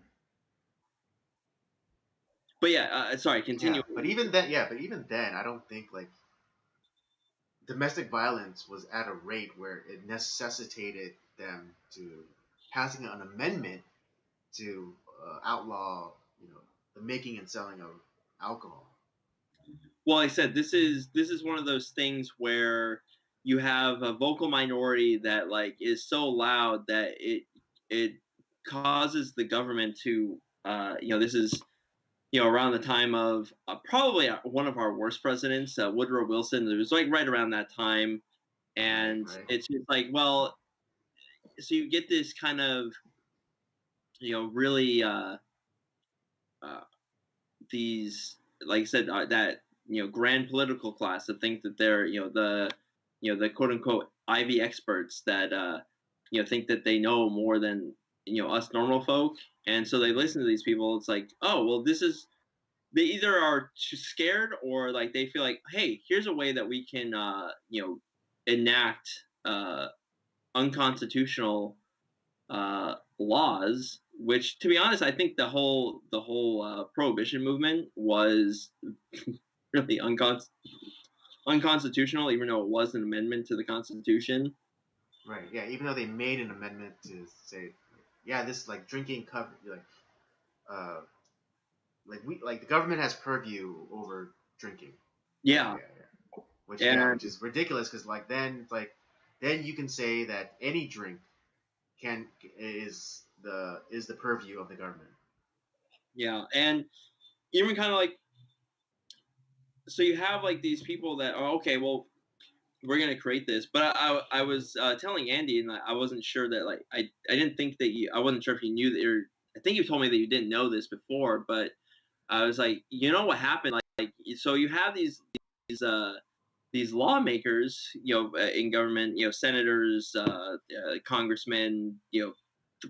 But yeah, sorry, continue. Yeah, but even then, I don't think like domestic violence was at a rate where it necessitated them to passing an amendment to outlaw, the making and selling of alcohol. Well, like I said, this is one of those things where you have a vocal minority that like is so loud that it causes the government to this is around the time of probably one of our worst presidents, Woodrow Wilson. It was like right around that time, and right. it's just like, well, so you get this kind of really these, like I said, that grand political class that think that they're the quote unquote Ivy experts that think that they know more than us normal folk, and so they listen to these people. It's like, oh well, this is they either are too scared or like they feel like, hey, here's a way that we can enact unconstitutional laws. Which, to be honest, I think the whole prohibition movement was really unconstitutional, even though it was an amendment to the Constitution. Right. Yeah. Even though they made an amendment to say, yeah, this like drinking cover, uh, like the government has purview over drinking. Yeah, Yeah. and Which is ridiculous because like then it's like then you can say that any drink can is the purview of the government. yeah, and even kind of like, so you have like these people that are okay, well, we're gonna create this, but I was telling Andy, and I wasn't sure that like I didn't think that I wasn't sure if you knew that, or I think you told me that you didn't know this before, but I was like, you know what happened, like so you have these uh these lawmakers, in government, senators, congressmen, the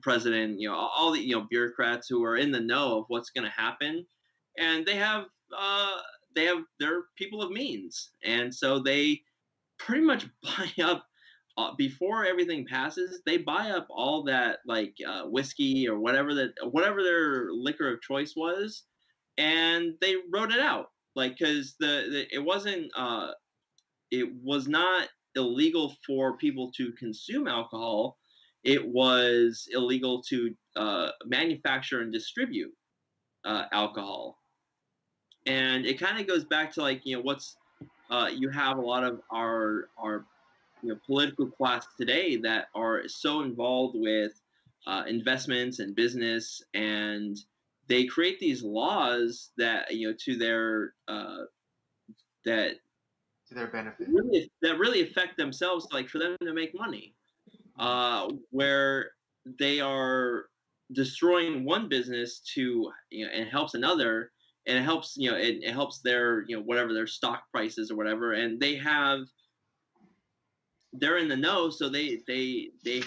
president, all the bureaucrats who are in the know of what's going to happen, and uh, they're people of means, and so they pretty much buy up before everything passes. They buy up all that like whiskey or whatever their liquor of choice was, and they wrote it out like because it was not illegal for people to consume alcohol. It was illegal to manufacture and distribute alcohol. And it kind of goes back to like, what's you have a lot of our political class today that are so involved with investments and business, and they create these laws that to their that To their benefit. really affect themselves, like for them to make money, where they are destroying one business to and helps another, and it helps it helps their whatever their stock prices or whatever, and they're in the know, so they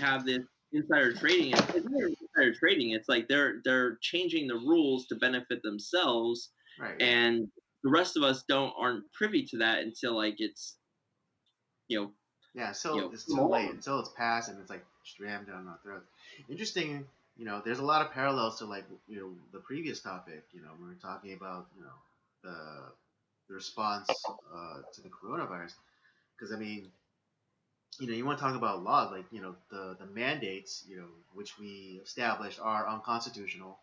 have this insider trading. It's not insider trading, it's like they're changing the rules to benefit themselves, Right. Yeah. and the rest of us aren't privy to that until like it's you know Yeah. So it's come too late along. until it's passed and it's like jammed down our throats. Interesting. There's a lot of parallels to like the previous topic. We were talking about the response to the coronavirus. Because I mean, you want to talk about laws like the mandates which we established are unconstitutional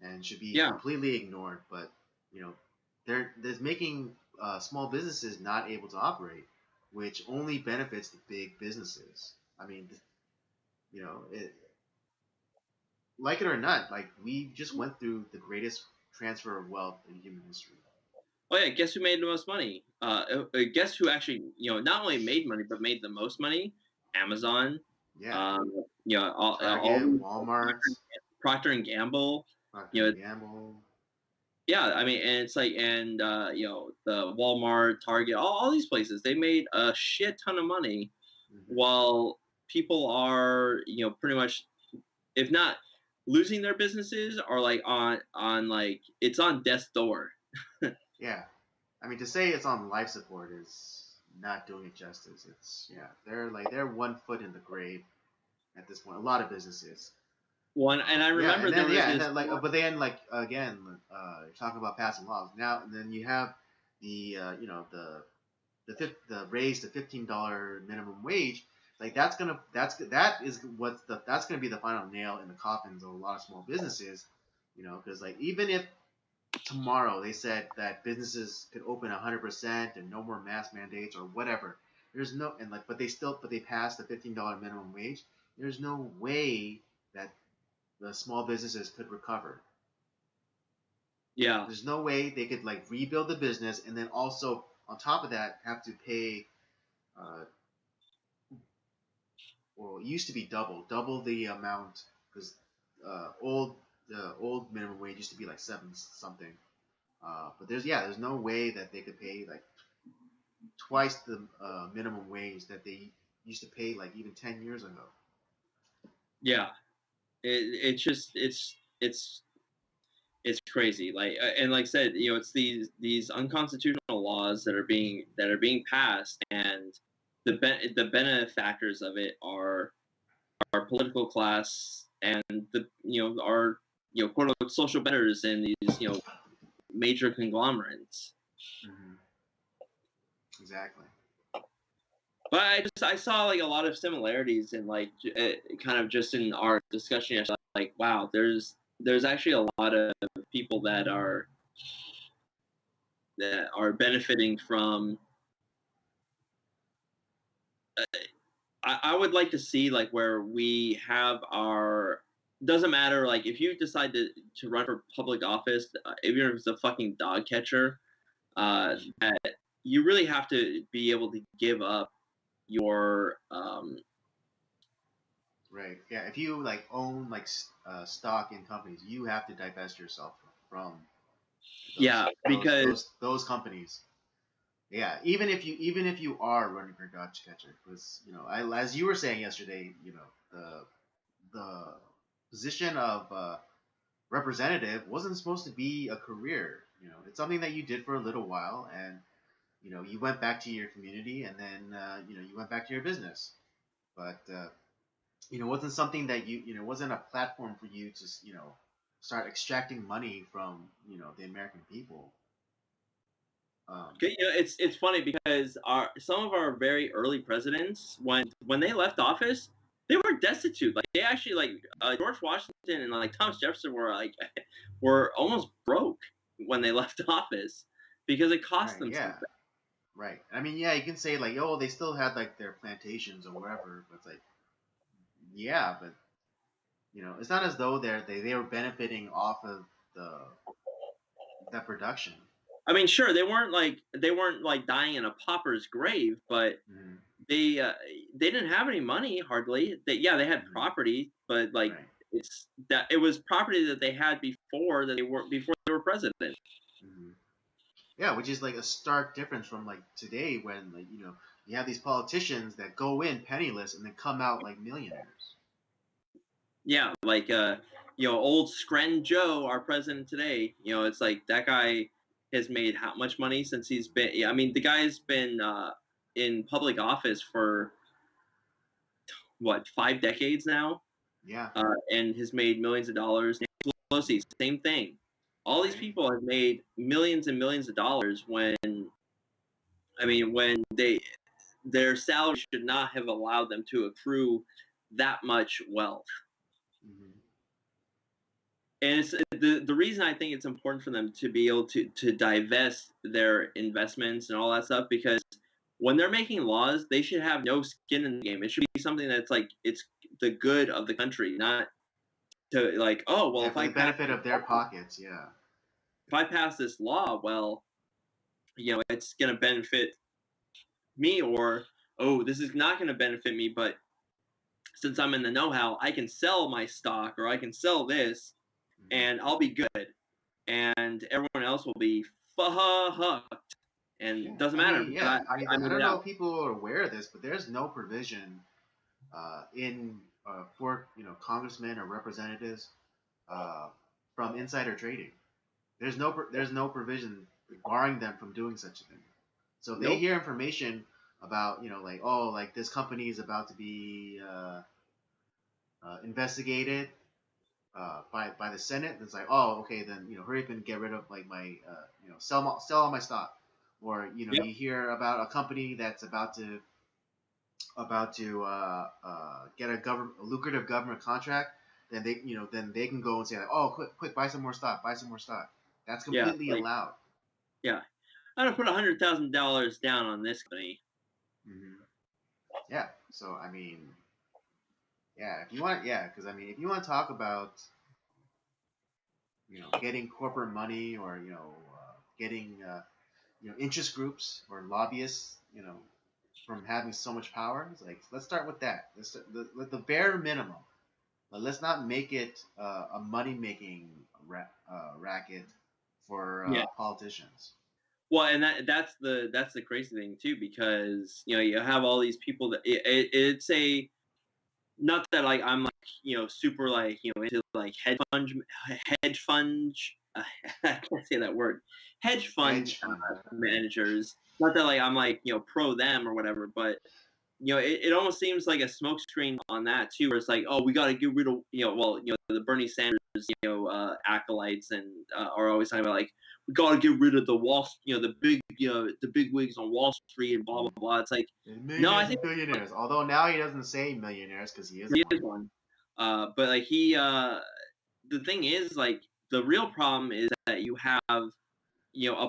and should be Yeah, completely ignored. But you know, there's making small businesses not able to operate, which only benefits the big businesses. I mean, like it or not, like we just went through the greatest transfer of wealth in human history. oh yeah, guess who made the most money? Guess who actually not only made money but made the most money? Amazon. Yeah, um, all Target, these Walmart, Procter and Gamble. Procter you know and Gamble. yeah, I mean, and it's like, and the Walmart, Target, all these places, they made a shit ton of money, Hmm. while people are pretty much, if not losing their businesses, or like on like it's on death's door. Yeah, I mean to say it's on life support is not doing it justice. It's yeah, they're 1 foot in the grave at this point. A lot of businesses. One, and I remember there was And this then like, but then like again, you're talking about passing laws now, and then you have the the raise to $15 minimum wage. Like that is that's gonna be the final nail in the coffins of a lot of small businesses. Because like even if tomorrow they said that businesses could open 100% and no more mask mandates or whatever, there's no and like but they passed the $15 minimum wage. There's no way that the small businesses could recover. yeah There's no way they could like rebuild the business and then also on top of that have to pay. Uh, well, it used to be double the amount because the old minimum wage used to be like seven something. But there's no way that they could pay like twice the minimum wage that they used to pay like even 10 years ago. Yeah, it's just it's crazy. Like and like I said, it's these unconstitutional laws that are being passed, and the benefactors of it are our political class and the our quote unquote social betters and these major conglomerates. Mm-hmm. Exactly. But I saw like a lot of similarities in like kind of just in our discussion yesterday. Like wow, there's actually a lot of people that are benefiting from. I would like to see like where we have our doesn't matter like if you decide to run for public office, even if it's a fucking dog catcher, that you really have to be able to give up your Right. Yeah. If you like own like stock in companies, you have to divest yourself from those yeah, because those companies. Yeah. Even if you are running for Dodge catcher, because as you were saying yesterday, the position of representative wasn't supposed to be a career. It's something that you did for a little while, and you went back to your community, and then you went back to your business. But wasn't something that wasn't a platform for you to start extracting money from the American people. it's funny because some of our very early presidents when they left office they were destitute. Like they actually like George Washington and like Thomas Jefferson were like were almost broke when they left office because it cost Right. them Yeah. something. Right. I mean, yeah, you can say like, oh, they still had like their plantations or whatever, but it's like, yeah, but it's not as though they were benefiting off of the that production. I mean, sure, they weren't like dying in a pauper's grave, but Mm-hmm. they uh, they didn't have any money hardly. They had Mm-hmm. property, but like Right. it was property that they had before they were president. Mm-hmm. Yeah, which is like a stark difference from like today when like you have these politicians that go in penniless and then come out like millionaires. Yeah, like old Scren Joe, our president today. It's like that guy has made how much money since he's been. Yeah, I mean the guy's been in public office for what 5 decades now, Yeah. and has made millions of dollars. Nancy Pelosi, same thing. All these Right. people have made millions and millions of dollars when their salary should not have allowed them to accrue that much wealth. Mm-hmm. And it's the reason I think it's important for them to be able to divest their investments and all that stuff because when they're making laws, they should have no skin in the game. It should be something that's like it's the good of the country, not to like, oh well, Yeah, for the benefit of their pockets. Yeah. if I pass this law, well, it's gonna benefit me, or oh, this is not gonna benefit me, but since I'm in the know-how, I can sell my stock or I can sell this, Mm-hmm. and I'll be good, and everyone else will be fucked, and Yeah. it doesn't I matter mean, because yeah. I mean, I I made don't it know out. if people are aware of this, but there's no provision in for congressmen or representatives uh, from insider trading. There's no provision barring them from doing such a thing. So if they Nope. hear information about like oh like this company is about to be investigated by the Senate, it's like oh okay then hurry up and get rid of like my sell all my stock, or Yep. you hear about a company that's about to get a lucrative government contract, then they can go and say like, oh quick buy some more stock, buy some more stock. That's Yeah. completely Like allowed. yeah. I'm gonna put $100,000 down on this company. Hmm. Yeah. So I mean, yeah, if you want, yeah, because I mean, if you want to talk about getting corporate money or getting interest groups or lobbyists from having so much power, it's like let's start with that. The bare minimum. But let's not make it a money making racket for Yeah. politicians. Well, and that's the crazy thing too, because you have all these people that it's a not that like I'm like super like into like hedge fund I can't say that word hedge fund Hedge fund. managers. Not that like I'm like pro them or whatever, but it almost seems like a smokescreen on that too, where it's like, oh, we got to get rid of, the Bernie Sanders, acolytes and are always talking about like, we got to get rid of the big wigs on Wall Street and blah blah blah. It's like, no, I Millionaires think and billionaires. Although now he doesn't say millionaires because he is he one. is one. But like the thing is like the real problem is that you have a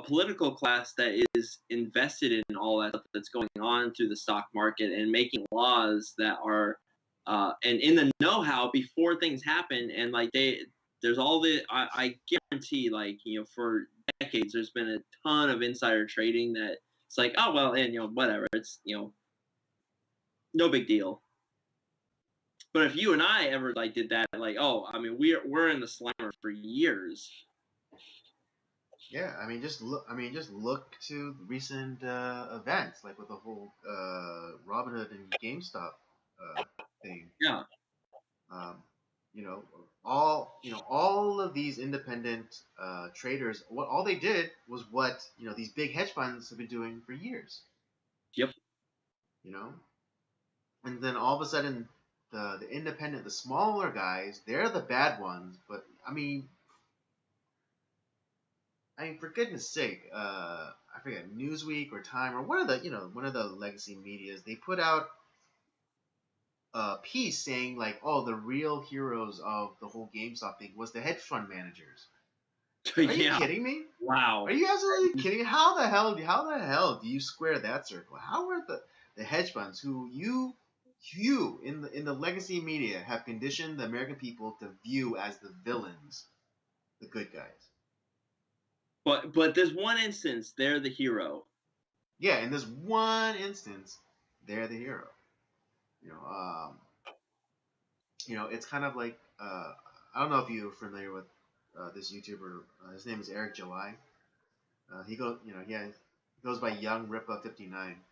political class that is invested in all that stuff that's going on through the stock market and making laws that are and in the know-how before things happen. And like there's all I guarantee like for decades there's been a ton of insider trading that it's like, oh well, and whatever, it's no big deal. But if you and I ever like did that, like, oh, I mean, we're in the slammer for years. Yeah, I mean, just look. I mean, just look to recent events, like with the whole Robinhood and GameStop thing. Yeah. Um, you know, all of these independent traders. What all they did was what these big hedge funds have been doing for years. Yep. You know, and then all of a sudden, the independent, the smaller guys, they're the bad ones. But I mean, for goodness sake, I forget Newsweek or Time or one of the legacy medias. They put out a piece saying like, oh, the real heroes of the whole GameStop thing was the hedge fund managers. Are you Yeah. kidding me? Wow. Are you absolutely kidding me? How the hell do you square that circle? How are the hedge funds who you in the legacy media have conditioned the American people to view as the villains, the good guys? But there's one instance they're the hero. Yeah, in this one instance, they're the hero. You know, it's kind of like I don't know if you're familiar with this YouTuber. His name is Eric July. He goes by Young Ripa 59.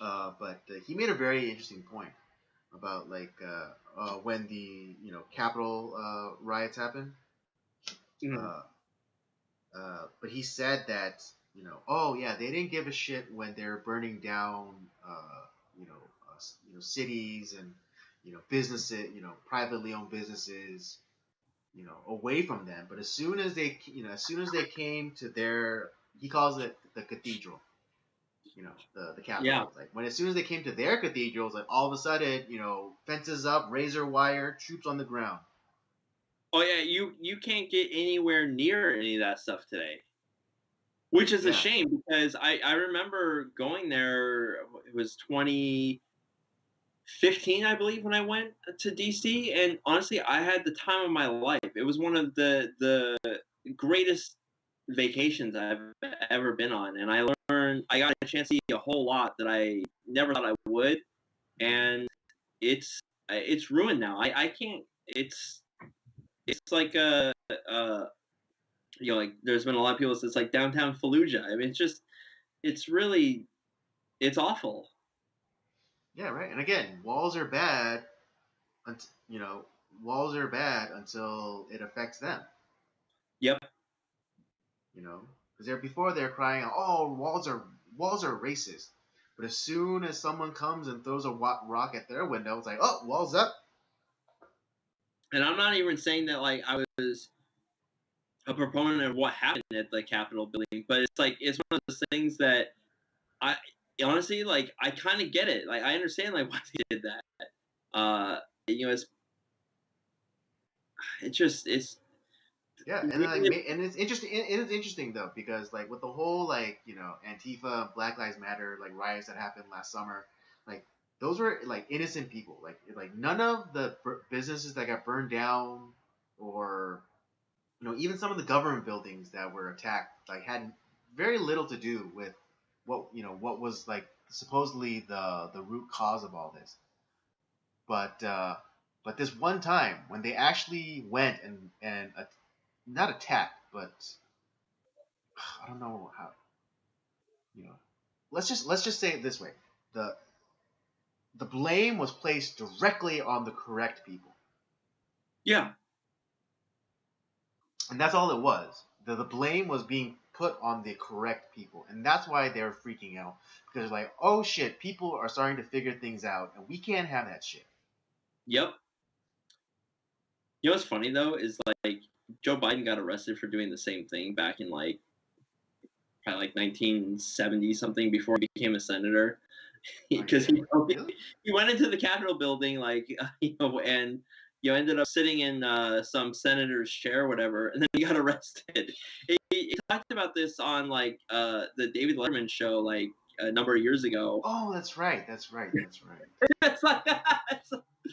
But he made a very interesting point about like when the Capitol riots happened. Mm-hmm. But he said that oh yeah, they didn't give a shit when they're burning down cities and businesses, privately owned businesses, away from them. But as soon as they came to their, he calls it the cathedral, the Capitol. Yeah. Like when as soon as they came to their cathedrals, like all of a sudden, fences up, razor wire, troops on the ground. Oh yeah, you can't get anywhere near any of that stuff today, which is a shame because I remember going there. It was 2015, I believe, when I went to DC, and honestly, I had the time of my life. It was one of the greatest vacations I've ever been on, and I got a chance to see a whole lot that I never thought I would, and it's ruined now. I can't. It's like like there's been a lot of people. It's like downtown Fallujah. I mean, it's really it's awful. Yeah, right. And again, walls are bad. You know, walls are bad until it affects them. Yep. Because they're crying, "Oh, walls are racist." But as soon as someone comes and throws a rock at their window, it's like, "Oh, walls up." And I'm not even saying that like I was a proponent of what happened at the Capitol building, but it's one of those things that I honestly like I kind of get it. Like I understand like why they did that. It's Yeah, and it's interesting. It is interesting though because like with the whole like Antifa, Black Lives Matter like riots that happened last summer, like those were like innocent people. Like none of the businesses that got burned down, or even some of the government buildings that were attacked, like had very little to do with what was like supposedly the root cause of all this. But this one time when they actually went and not attacked, but I don't know how. you know, let's just say it this way: the the blame was placed directly on the correct people. Yeah. And that's all it was. The blame was being put on the correct people. And that's why they're freaking out. Because they're like, oh shit, people are starting to figure things out, and we can't have that shit. Yep. You know what's funny though is like Joe Biden got arrested for doing the same thing back in like probably like 1970 something before he became a senator, because Really? he went into the Capitol building like and ended up sitting in some senator's chair or whatever, and then he got arrested. He talked about this on like the David Letterman show like a number of years ago. Oh, that's right. That's right. It's like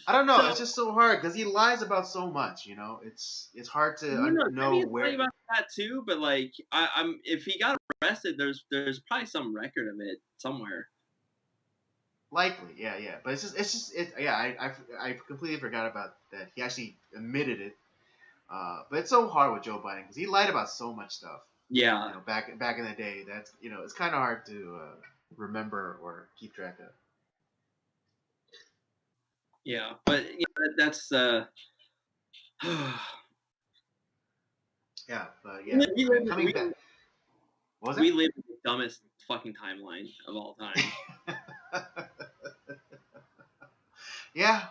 I don't know. so, It's just so hard because he lies about so much. It's hard to know where. about that too, but like I'm if he got arrested, there's probably some record of it somewhere. Likely, yeah. But yeah. I completely forgot about that. He actually admitted it. But it's so hard with Joe Biden because he lied about so much stuff. Yeah. Back in the day, that's it's kind of hard to remember or keep track of. Yeah, but that's yeah, but yeah. Coming back, what was it? We live in the dumbest fucking timeline of all time. Yeah,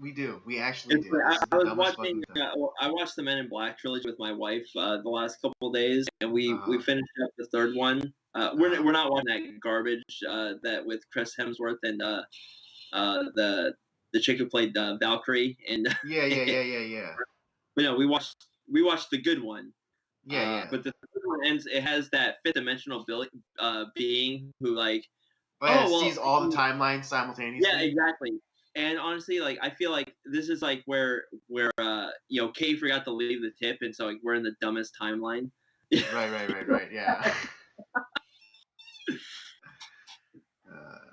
we do. We actually do. I watched the Men in Black trilogy with my wife the last couple of days, and we finished up the third one. We're not watching that garbage that with Chris Hemsworth and the chick who played Valkyrie and yeah. But no, we watched the good one. Yeah. But the third one ends. It has that fifth dimensional being who like sees all the timelines simultaneously. Yeah, exactly. And honestly, like I feel like this is like where Kay forgot to leave the tip, and so like we're in the dumbest timeline. Right. Yeah.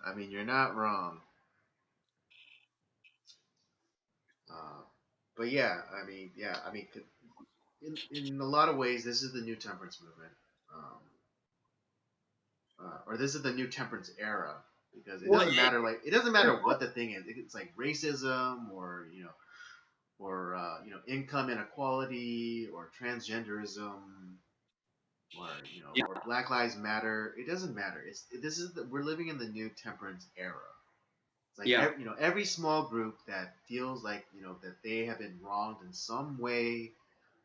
I mean, you're not wrong. But yeah, I mean, in a lot of ways, this is the new temperance movement, or this is the new temperance era, because it doesn't matter what the thing is. It's like racism, or income inequality, or transgenderism, or or Black Lives Matter. It doesn't matter. We're living in the new temperance era. It's like every small group that feels like that they have been wronged in some way,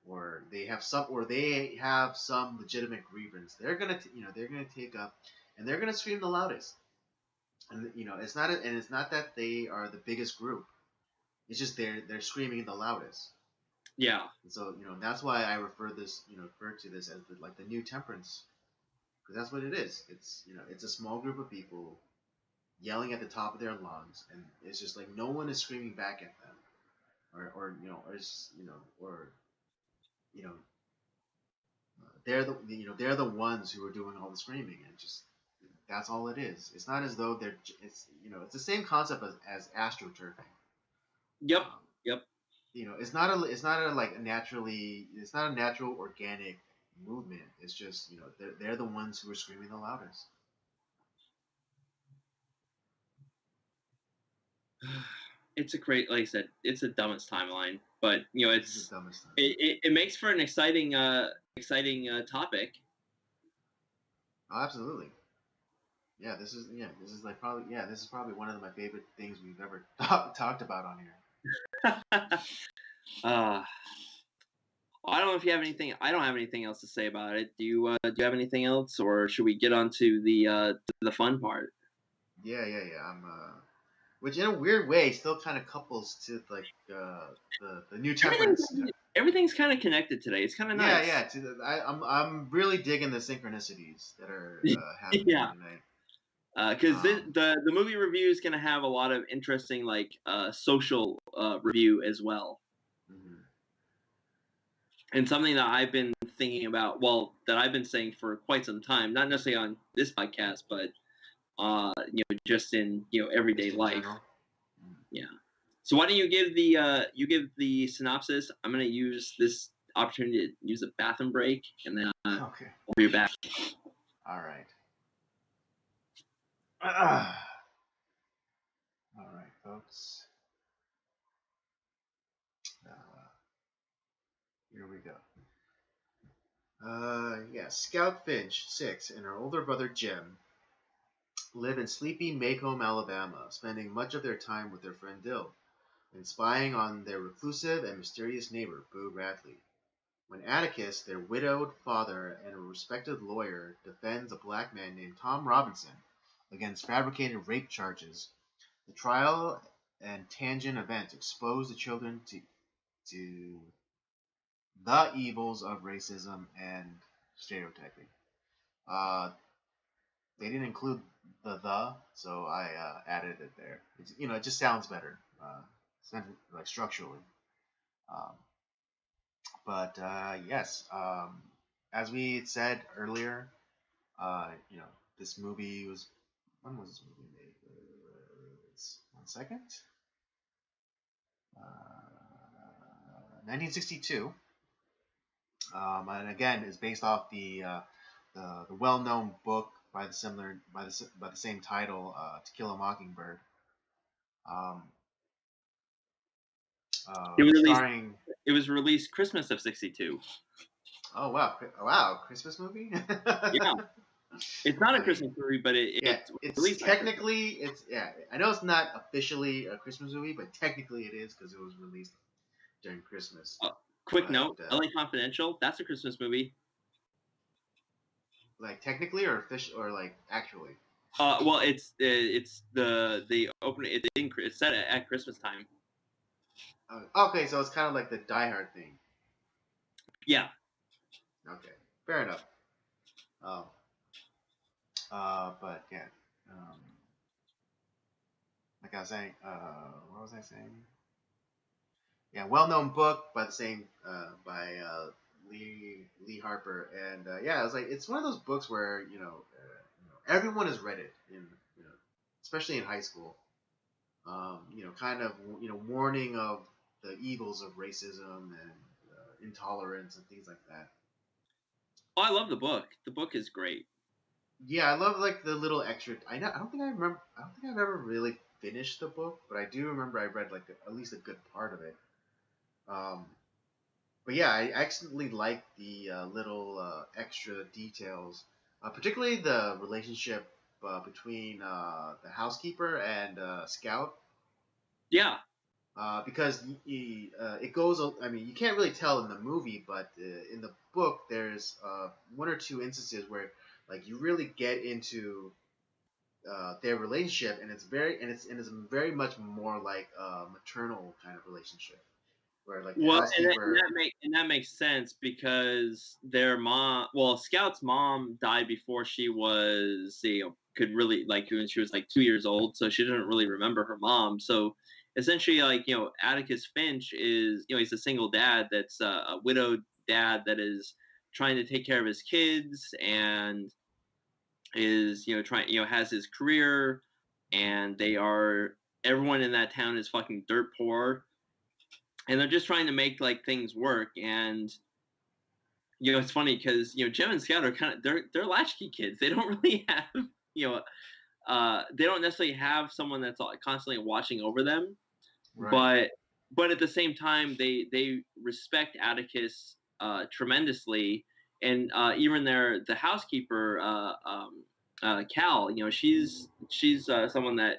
or they have some legitimate grievance. They're gonna take up, and they're gonna scream the loudest. And it's not that they are the biggest group. It's just they're screaming the loudest. Yeah. And so that's why I refer to this as the new temperance, because that's what it is. It's a small group of people yelling at the top of their lungs, and it's just like no one is screaming back at them, or they're the ones who are doing all the screaming, and just that's all it is. It's not as though it's the same concept as astroturfing. Yep. Yep. It's not a natural organic movement. It's just they're the ones who are screaming the loudest. It's a great, like I said, it's the dumbest timeline, but it's the dumbest timeline. It makes for an exciting topic. Oh, absolutely. This is probably one of my favorite things we've ever talked about on here. I don't know if you have anything. I don't have anything else to say about it. Do you have anything else, or should we get on to the fun part? Yeah. Which in a weird way still kind of couples to like the new temperance. Everything's kind of connected today. It's kind of nice. Yeah. I'm really digging the synchronicities that are happening tonight. Because the movie review is going to have a lot of interesting like social review as well. Mm-hmm. And something that I've been thinking about, that I've been saying for quite some time, not necessarily on this podcast, but just in everyday life. Yeah. So why don't you give the synopsis? I'm gonna use this opportunity to use a bathroom break, and then I'll be back. All right. All right, folks. Uh, Here we go. Yeah, Scout Finch, 6, and her older brother Jim live in sleepy Maycomb, Alabama, spending much of their time with their friend Dill and spying on their reclusive and mysterious neighbor, Boo Radley. When Atticus, their widowed father and a respected lawyer, defends a black man named Tom Robinson against fabricated rape charges, the trial and tangent events expose the children to the evils of racism and stereotyping. Uh, they didn't include the, so I added it there. It just sounds better, like structurally. Um, but yes, as we said earlier, this movie was, when was this movie made? 1 second. 1962. And again, is based off the well-known book by the same title, To Kill a Mockingbird. Um, It was released. Starring. It was released Christmas of '62. Oh wow, Christmas movie. Yeah, it's not a I mean, Christmas movie, but yeah, it's it's released by Christmas. technically I know it's not officially a Christmas movie, but technically it is because it was released during Christmas. Quick But note: LA Confidential. That's a Christmas movie. like technically or official or like actually. Well, it's the opening. It's set at Christmas time. Okay, so it's kind of like the Die Hard thing. Yeah. Okay, fair enough. Um, but yeah, um, like I was saying, what was I saying? Yeah, well-known book by the same by Lee Harper, and yeah, it's like it's one of those books where everyone has read it especially in high school. Kind of warning of the evils of racism and intolerance and things like that. Oh, I love the book. The book is great. Yeah, I love like the little extra. I don't think I've ever really finished the book, but I do remember I read like at least a good part of it. Um, but yeah, I actually like the little extra details, particularly the relationship between the housekeeper and Scout. Yeah. Because it goes. I mean, you can't really tell in the movie, but in the book, there's one or two instances where like you really get into their relationship, and it's very much more like a maternal kind of relationship, where like the Well, housekeeper. that makes sense because their mom, well, Scout's mom died before she was, could really like when she was like 2 years old, so she didn't really remember her mom. So essentially, like Atticus Finch is, he's a single dad that's a widowed dad that is trying to take care of his kids and is trying has his career, and everyone in that town is fucking dirt poor, and they're just trying to make like things work. And it's funny because Jim and Scout are kind of they're latchkey kids. They don't really have they don't necessarily have someone that's constantly watching over them, Right. but at the same time they respect Atticus tremendously. And even the housekeeper Cal, she's someone that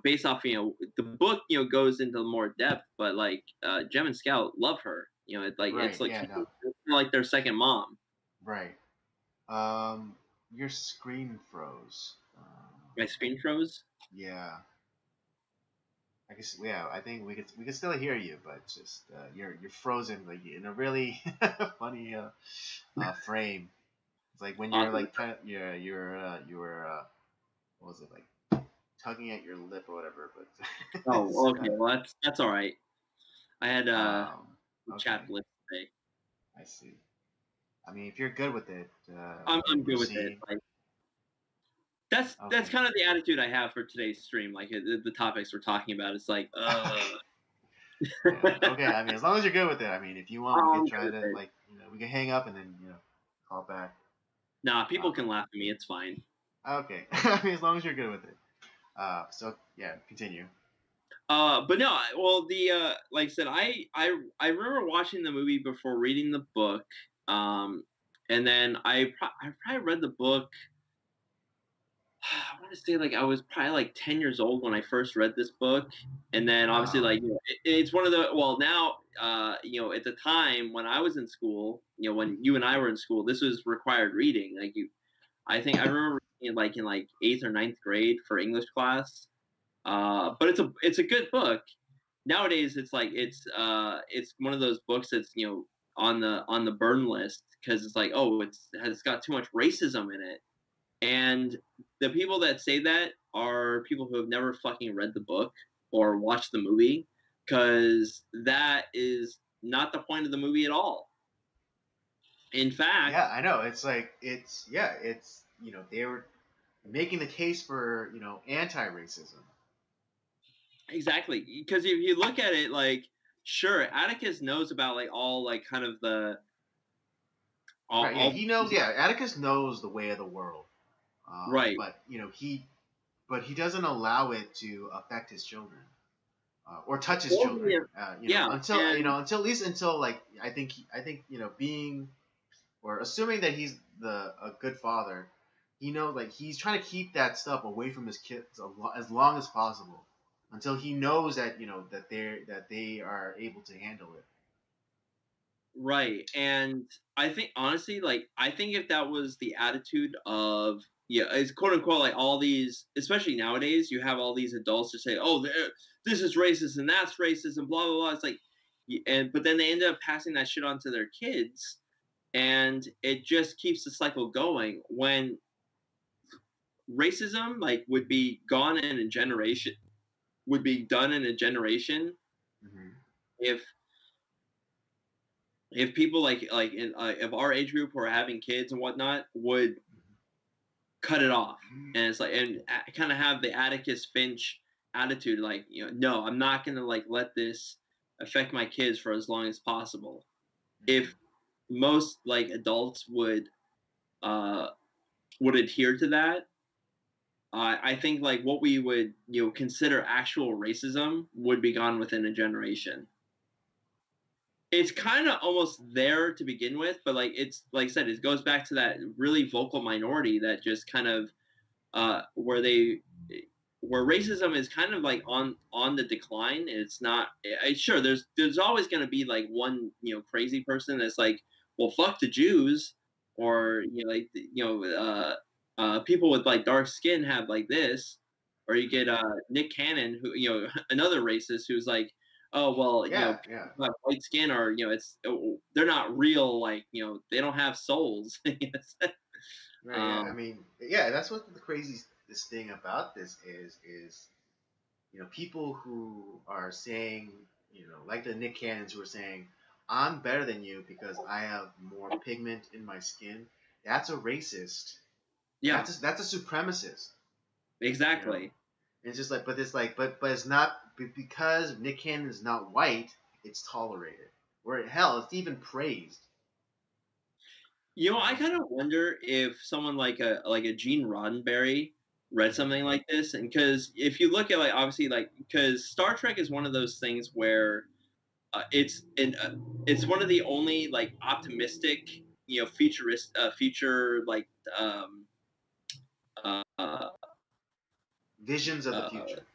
based off the book goes into more depth, but like Gem and Scout love her. It's Right. like Yeah. she's No. like their second mom. Right. Your screen froze. My screen froze. Yeah. I guess. Yeah. I think we could still hear you, but it's just you're frozen like in a really funny frame. It's like when you're Awesome. like kind of you're what was it like tugging at your lip or whatever. But it's Oh, okay. Well, that's all right. I had okay. chat bliss today. I see. I mean, if you're good with it, I'm we can good with it. proceed. Like that's Okay. kind of the attitude I have for today's stream. Like the topics we're talking about. It's like, Yeah. Okay. I mean, as long as you're good with it. I mean, if you want, we I'm could good try with to it. like we can hang up and then call back. Nah, people Um, can laugh at me. It's fine. Okay. I mean, as long as you're good with it. So yeah, continue. But no, well, the like I said, I remember watching the movie before reading the book. Um, and then I probably read the book. I want to say like I was probably like 10 years old when I first read this book, and then obviously Wow. like it's one of the well now at the time when I was in school, when you and I were in school, this was required reading. Like I think I remember reading it like in like eighth or ninth grade for English class. But it's a good book. Nowadays, it's one of those books that's on the burn list because it's like, oh, it's got too much racism in it. And the people that say that are people who have never fucking read the book or watched the movie, because that is not the point of the movie at all. In Yeah, fact, I know. It's like it's they were making the case for anti-racism. exactly, because if you look at it, like, sure, Atticus knows about like all like kind of the Right? Yeah, all he knows. Yeah, Atticus knows the way of the world. right. But he doesn't allow it to affect his children or touch his Well, children. yeah, Until and until at least until like I think being or assuming that he's a good father, like he's trying to keep that stuff away from his kids as long as possible until he knows that they are able to handle it. right, and I think honestly, like, I think if that was the attitude of yeah, it's quote unquote like all these, especially nowadays, you have all these adults to say, oh, this is racist and that's racist and blah blah blah. It's like, and but then they end up passing that shit on to their kids, and it just keeps the cycle going. When racism like would be gone in a generation, would be done in a generation, Mm-hmm. if people like in of our age group who are having kids and whatnot would cut it off, and it's like and kind of have the Atticus Finch attitude, like no, I'm not gonna like let this affect my kids for as long as possible. If Mm-hmm. most like adults uh would adhere to that, I think like what we would consider actual racism would be gone within a generation. It's kind of almost there to begin with, but like it's like I said, it goes back to that really vocal minority that just kind of where they where racism is kind of like on the decline. It's not sure there's always going to be like one crazy person that's like, well, fuck the Jews, or like people with like dark skin have like this, or you get Nick Cannon, who another racist who's like, oh well, Yeah, people yeah. who have white skin are they're not real, like they don't have souls. Right, yeah. I um, mean, yeah, that's what the craziest this thing about this is people who are saying, like the Nick Cannons who are saying, I'm better than you because I have more pigment in my skin. That's a racist. yeah, That's a supremacist. You know, exactly. and it's just like, but it's like, but it's not because Nick Cannon is not white. It's tolerated. Or hell, it's even praised. I kind of wonder if someone like a Gene Roddenberry read Mhm. something like this, and because if you look at like obviously like because Star Trek is one of those things where it's one of the only like optimistic future like um uh, Visions of the uh future.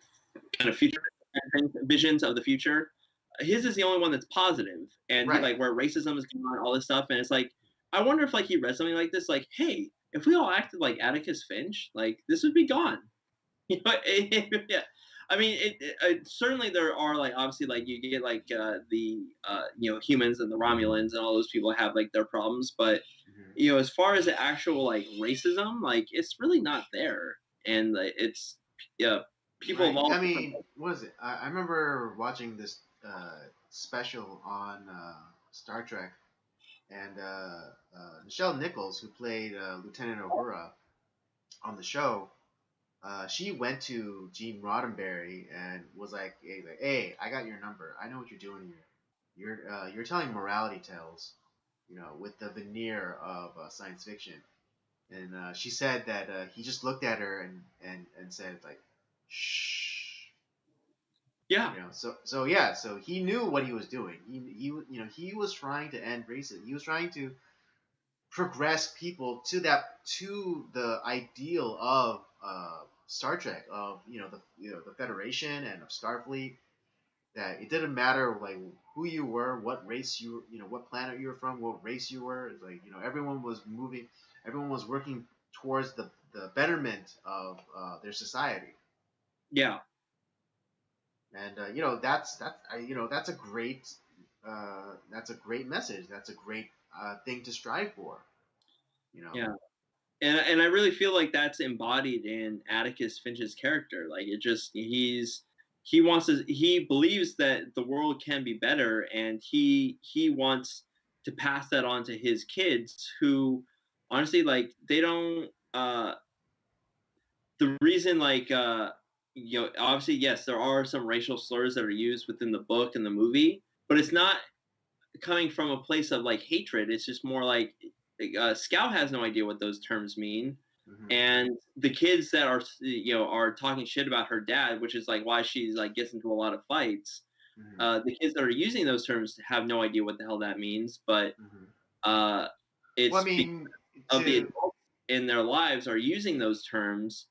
kind of future visions of the future. His is the only one that's positive, and he Right. like where racism is going on, all this stuff, and it's like I wonder if like he read something like this, like, hey, if we all acted like Atticus Finch, like this would be gone. Yeah. I mean, certainly there are like obviously like you get like the humans and the Romulans and all those people have like their problems, but Mhm. as far as the actual like racism, like it's really not there, and it's yeah, people of Right. all I different. mean, what is it? I remember watching this special on Star Trek, and Nichelle Nichols, who played Lieutenant Uhura on the show, she went to Gene Roddenberry and was like, "Hey, I got your number. I know what you're doing here. You're telling morality tales, with the veneer of science fiction. and she said that he just looked at her and said like, "Shh." Yeah. You know, so yeah, so he knew what he was doing. He was trying to end racism. He was trying to progress people to the ideal of Star Trek, of the Federation and of Starfleet. That it didn't matter like who you were, what race what planet you were from, what race you were. It's like everyone was moving, everyone was working towards the betterment of their society. Yeah. And that's a great message. That's a great thing to strive for. You know. Yeah. And I really feel like that's embodied in Atticus Finch's character. Like it just he believes that the world can be better, and he wants to pass that on to his kids, who honestly like they don't the reason like obviously yes there are some racial slurs that are used within the book and the movie, but it's not coming from a place of like hatred. It's just more like Scout has no idea what those terms mean, Mm-hmm. and the kids that are are talking shit about her dad, which is like why she's like gets into a lot of fights. Mm-hmm. The kids that are using those terms have no idea what the hell that means, but Mm-hmm. uh, Well, I it's because mean, of the to adults in their lives are using those terms,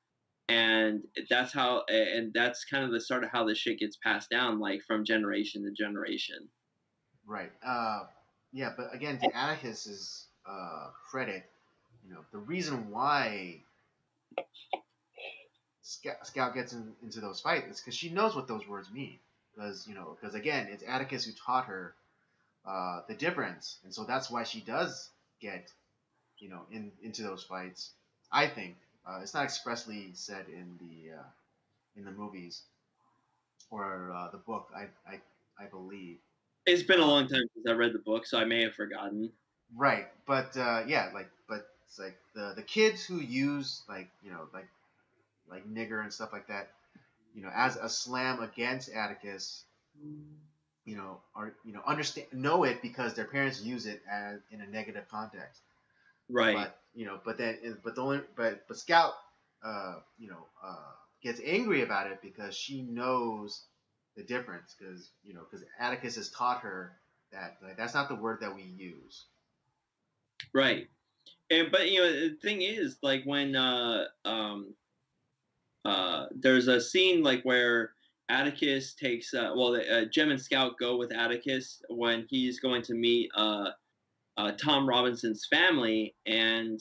and that's kind of the start of how this shit gets passed down, like from generation to generation. right, yeah, but again, to Atticus's credit, the reason why Scout gets into those fights is because she knows what those words mean. Because again, it's Atticus who taught her the difference, and so that's why she does get into those fights. I think it's not expressly said in the movies or the book. I believe. It's been a Uh, long time since I read the book, so I may have forgotten. right, but yeah, but it's like the kids who use like nigger and stuff like that, as a slam against Atticus, are understand know it because their parents use it as in a negative context. Right, But Scout, uh, you know, gets angry about it because she knows the difference because Atticus has taught her that like that's not the word that we use. right. And but the thing is, like when there's a scene like where Atticus takes Jem and Scout go with Atticus when he's going to meet Tom Robinson's family, and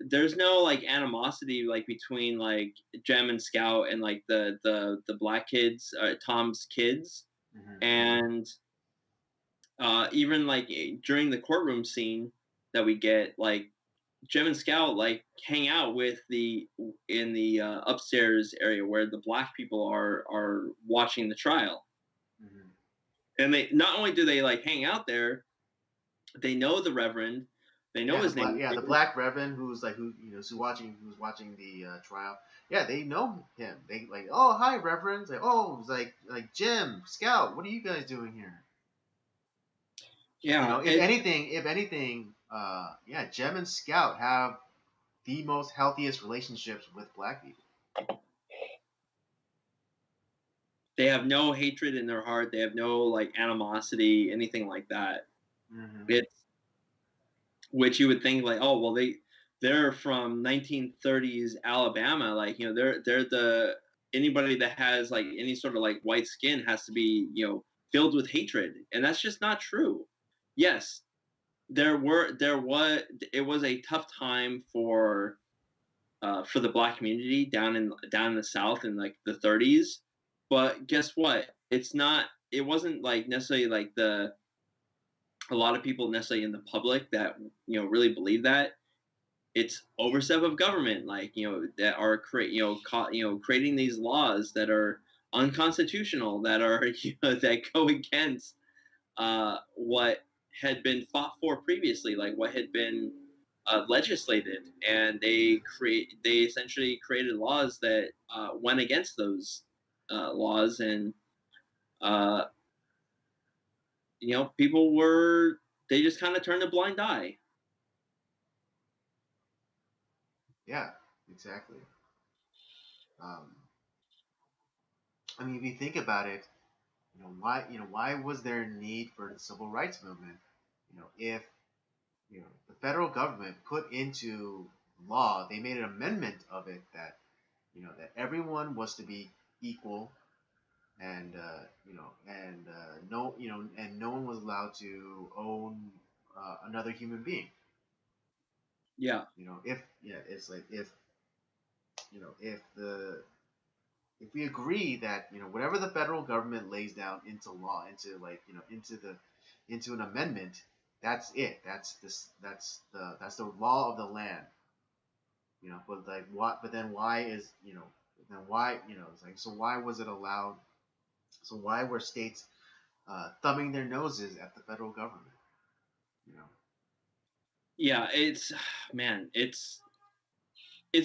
there's no like animosity like between like Jem and Scout and like the black kids, Tom's kids, Mm-hmm. and even like during the courtroom scene that we get, like Jem and Scout like hang out with the in the upstairs area where the black people are watching the trial, Mm-hmm. and they not only do they like hang out there, they know the Reverend, they know Yeah, his name. the black Reverend who's watching the trial. Yeah, they know him. They like, oh hi Reverend. It's like, oh, it's like Jim Scout. What are you guys doing here? Yeah, If anything, yeah, Jem and Scout have the most healthiest relationships with black people. they have no hatred in their heart. They have no like animosity, anything like that. Mm-hmm. It's which you would think like, oh well, they're from 1930s Alabama, like they're the anybody that has like any sort of like white skin has to be filled with hatred, and that's just not true. Yes, there was it was a tough time for the black community down in the South in like the 30s, but guess what? It wasn't like necessarily like the a lot of people necessarily in the public that really believe that. It's overstep of government, like that are creating these laws that are unconstitutional, that are that go against what had been fought for previously, like what had been legislated, and they essentially created laws that went against those laws, and uh, people were they just kind of turned a blind eye. Yeah, exactly. Um, I mean, if you think about it, why was there a need for the civil rights movement? If the federal government put into law, they made an amendment of it that that everyone was to be equal, and no one was allowed to own another human being. Yeah. If yeah, it's like if the if we agree that whatever the federal government lays down into law, into into an amendment, that's it. That's the law of the land. But like what? But then why is then why it's like, so why was it allowed? So why were states thumbing their noses at the federal government? You know. Yeah, it's man, it's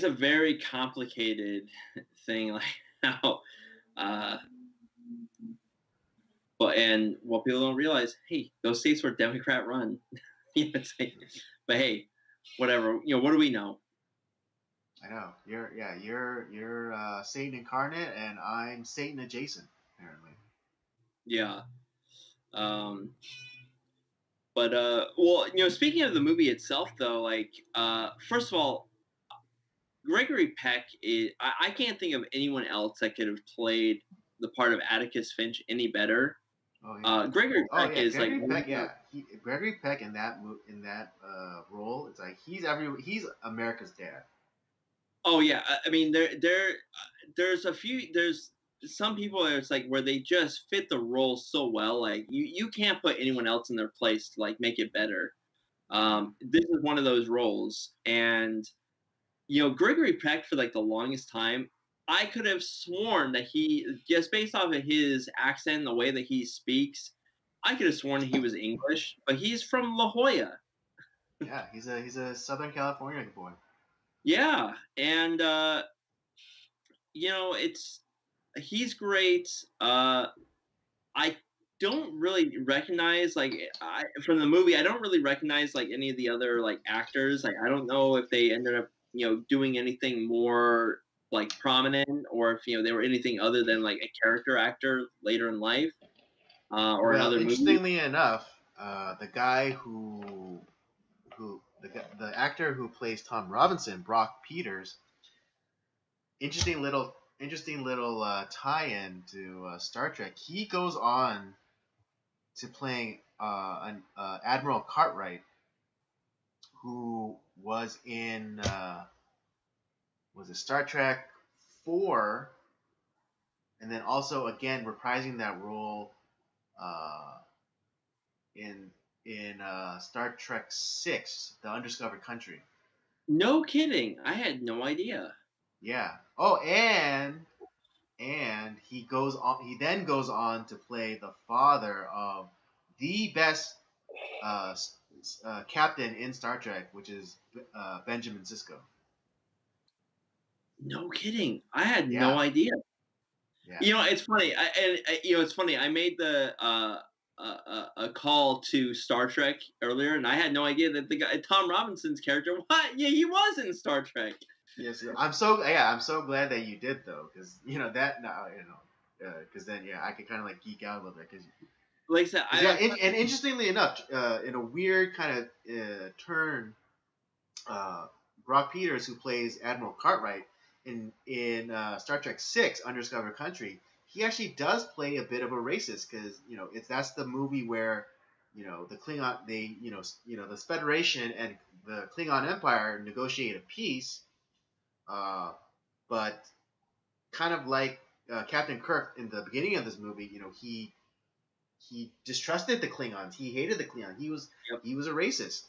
a very complicated thing, like how uh and what people don't realize, hey, those states were Democrat run. It's like, but hey, whatever. What do we know? I know you're Satan incarnate, and I'm Satan adjacent, apparently. Yeah. Um, but well, speaking of the movie itself, though, like, first of all, Gregory Peck is. I can't think of anyone else that could have played the part of Atticus Finch any better. Oh yeah. Gregory Oh Peck yeah, is like Gregory Peck. Yeah, Gregory Peck in that role. It's like he's America's dad. Oh yeah, I mean there's some people that it's like where they just fit the role so well. Like you can't put anyone else in their place to like make it better. This is one of those roles, and Gregory Peck for like the longest time, I could have sworn that he just based off of his accent, the way that he speaks, I could have sworn he was English, but he's from La Jolla. Yeah, he's a Southern California boy. Yeah, and it's he's great. I don't really recognize from the movie. I don't really recognize like any of the other like actors. Like I don't know if they ended up doing anything more like prominent, or if they were anything other than like a character actor later in life, or in Well, other movies. interestingly enough, the guy who the actor who plays Tom Robinson, Brock Peters, interesting little tie-in to Star Trek. He goes on to playing Admiral Cartwright, who was in was it Star Trek 4, and then also again reprising that role uh, in Star Trek 6, The Undiscovered Country. No kidding. I had no idea. Yeah. Oh, and he goes on. He then goes on to play the father of the best uh, captain in Star Trek, which is Benjamin Sisko. No kidding. I had Yeah, no idea. yeah. It's funny. It's funny. I made the a call to Star Trek earlier, and I had no idea that the guy Tom Robinson's character. What? Yeah, he was in Star Trek. Yes, I'm so glad that you did though, because that now because then I could kind of like geek out a little bit because Like I said, and interestingly enough, in a weird kind of turn, uh, Brock Peters, who plays Admiral Cartwright in Star Trek 6, Undiscovered Country, he actually does play a bit of a racist because that's the movie where the Klingon the Federation and the Klingon Empire negotiate a peace, but kind of like Captain Kirk in the beginning of this movie, he distrusted the Klingons. He hated the Klingons. yep. He was a racist,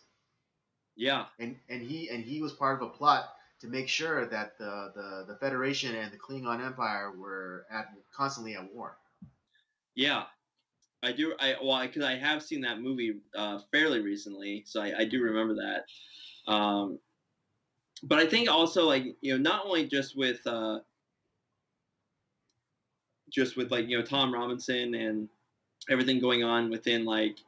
Yeah. and he was part of a plot to make sure that the Federation and the Klingon Empire were constantly at war. Yeah. I do. Because I have seen that movie fairly recently, so I do remember that. But I think also like not only just with like Tom Robinson and everything going on within like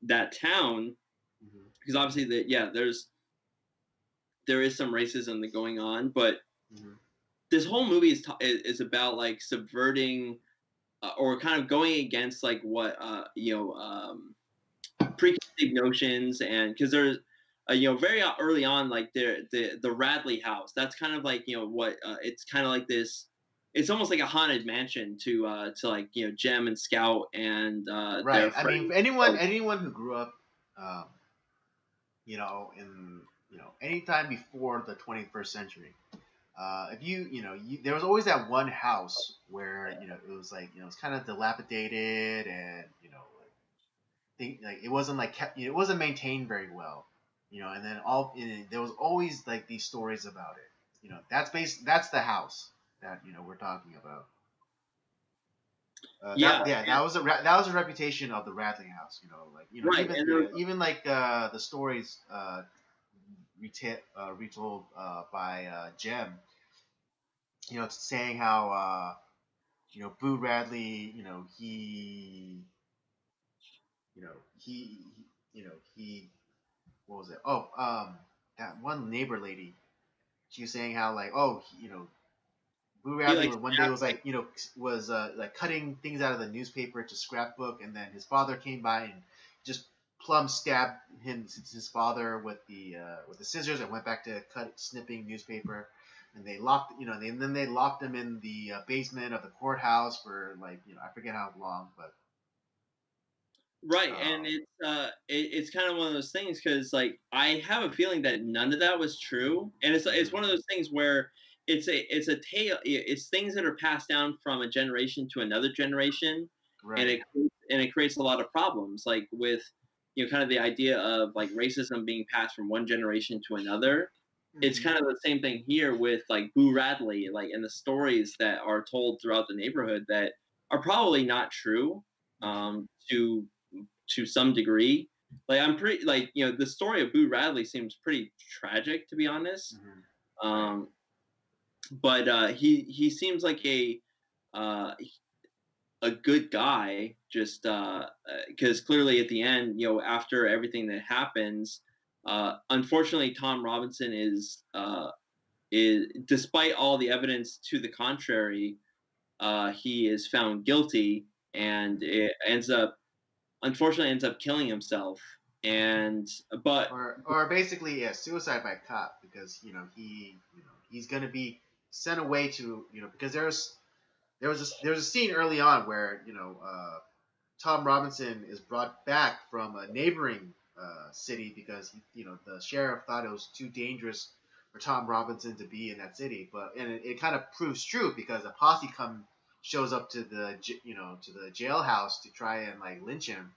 that town, Mm-hmm. because obviously there's there is some racism that going on, but Mm-hmm. this whole movie is about like subverting or kind of going against like what preconceived notions, and because there's very early on, like the Radley house, that's kind of like what it's kind of like this, it's almost like a haunted mansion to like Jem and Scout and their Right. I mean, friends. anyone who grew up, um, in any time before the 21st century, if there was always that one house where it was like it's kind of dilapidated, and it wasn't like it wasn't maintained very well, and then there was always like these stories about it. That's the house that we're talking about. Yeah, That was a reputation of the Radley house. right, and there's Even like the stories retold by Jem. It's saying how Boo Radley, you know he what was it? Oh, that one neighbor lady. She was saying how like Boo he Radley like one day was like was like cutting things out of the newspaper to scrapbook, and then his father came by and just plumb stabbed his father with the scissors, and went back to snipping newspaper. And they locked and then they locked him in the basement of the courthouse for like I forget how long, but right, and um, it's kind of one of those things because like I have a feeling that none of that was true, and it's mhm, one of those things where it's a tale, it's things that are passed down from a generation to another generation, and right. it creates a lot of problems, like with kind of the idea of like racism being passed from one generation to another. It's Mhm. kind of the same thing here with like Boo Radley, like, and the stories that are told throughout the neighborhood that are probably not true, to some degree. Like I'm pretty like the story of Boo Radley seems pretty tragic, to be honest. Mhm. Right. Um, but he seems like uh, a good guy, just because clearly at the end, after everything that happens, unfortunately Tom Robinson is, despite all the evidence to the contrary, he is found guilty, and Mhm. it unfortunately ends up killing himself. And but Or basically, yeah, suicide by cop, because he's gonna be sent away to because there's a scene early on where Tom Robinson is brought back from a neighboring city because the sheriff thought it was too dangerous for Tom Robinson to be in that city, and it kind of proves true because a posse shows up to to the jailhouse to try and like lynch him.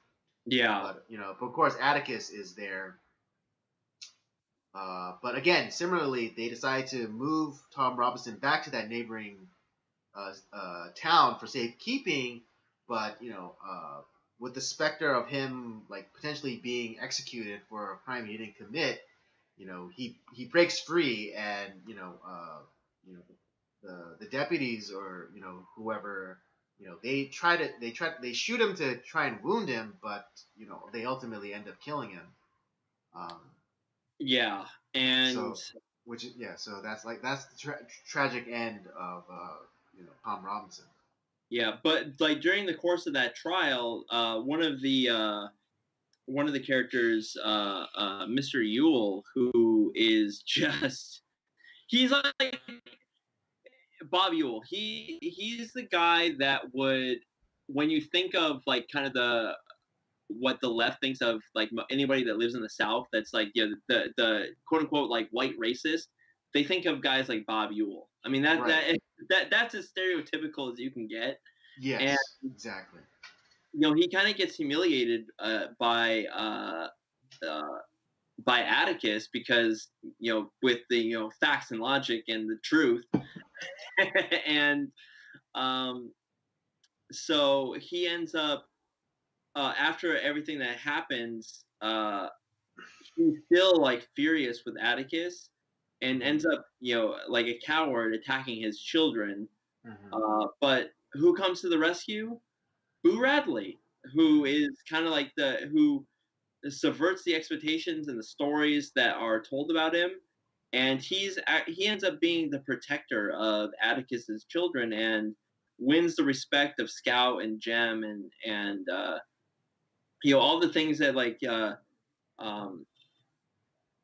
yeah, But of course Atticus is there. But again, similarly, they decide to move Tom Robinson back to that neighboring town for safekeeping. But with the specter of him like potentially being executed for a crime he didn't commit, he breaks free, and you know the deputies, or whoever, they shoot him to try and wound him, but they ultimately end up killing him. Um, yeah, and so so that's the tragic end of Tom Robinson. yeah, but like during the course of that trial, one of the characters, Mr. Yule, who is just he's like Bob Yule. He's the guy that would, when you think of like kind of what the left thinks of like anybody that lives in the South, that's like the quote unquote like white racist, they think of guys like Bob Yule. I mean Right. that's as stereotypical as you can get, and Yes, exactly. he kind of gets humiliated uh, by Atticus because with the facts and logic and the truth, and um, so he ends up, after everything that happens, he's still like furious with Atticus, and Hmm. ends up like a coward attacking his children. Hmm. But who comes to the rescue? Boo Radley, who is kind of like who subverts the expectations and the stories that are told about him, and he ends up being the protector of Atticus's children and wins the respect of Scout and Jem and all the things that um,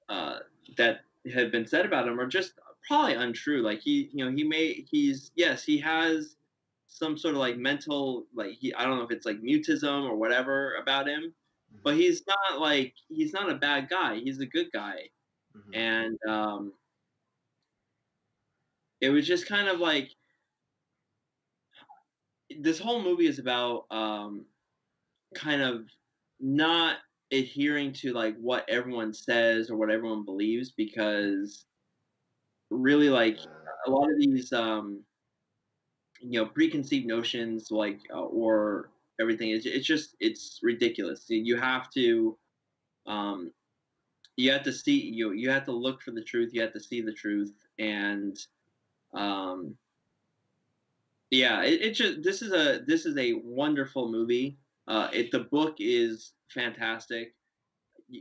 uh, that had been said about him are just probably untrue. Like he has some sort of like mental, like I don't know if it's like mutism or whatever about him, but Mm-hmm. he's not a bad guy. He's a good guy, Mm-hmm. and it was just kind of like this whole movie is about kind of not adhering to like what everyone says or what everyone believes because really like Uh, a lot of these preconceived notions like or everything it's just it's ridiculous. Um you have to see you have to look for the truth, you have to see the truth, and um yeah, it just this is a wonderful movie. The book is fantastic.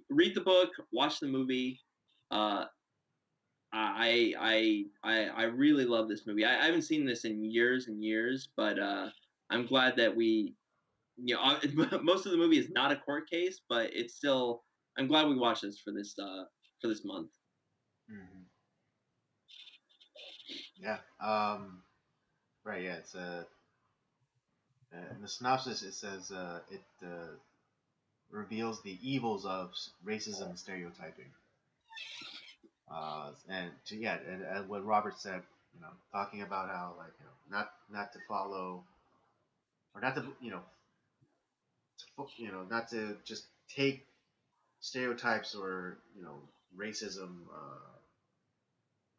Read the book, watch the movie. uh I really love this movie. I haven't seen this in years and years, but I'm glad that most of the movie is not a court case, but it's still. I'm glad we watched this for this month. mm-hmm. Yeah. Right. Yeah. It's in the synopsis it says it reveals the evils of racism and stereotyping. And yeah, and what Robert said, talking about how like not to follow or not to not to just take stereotypes or racism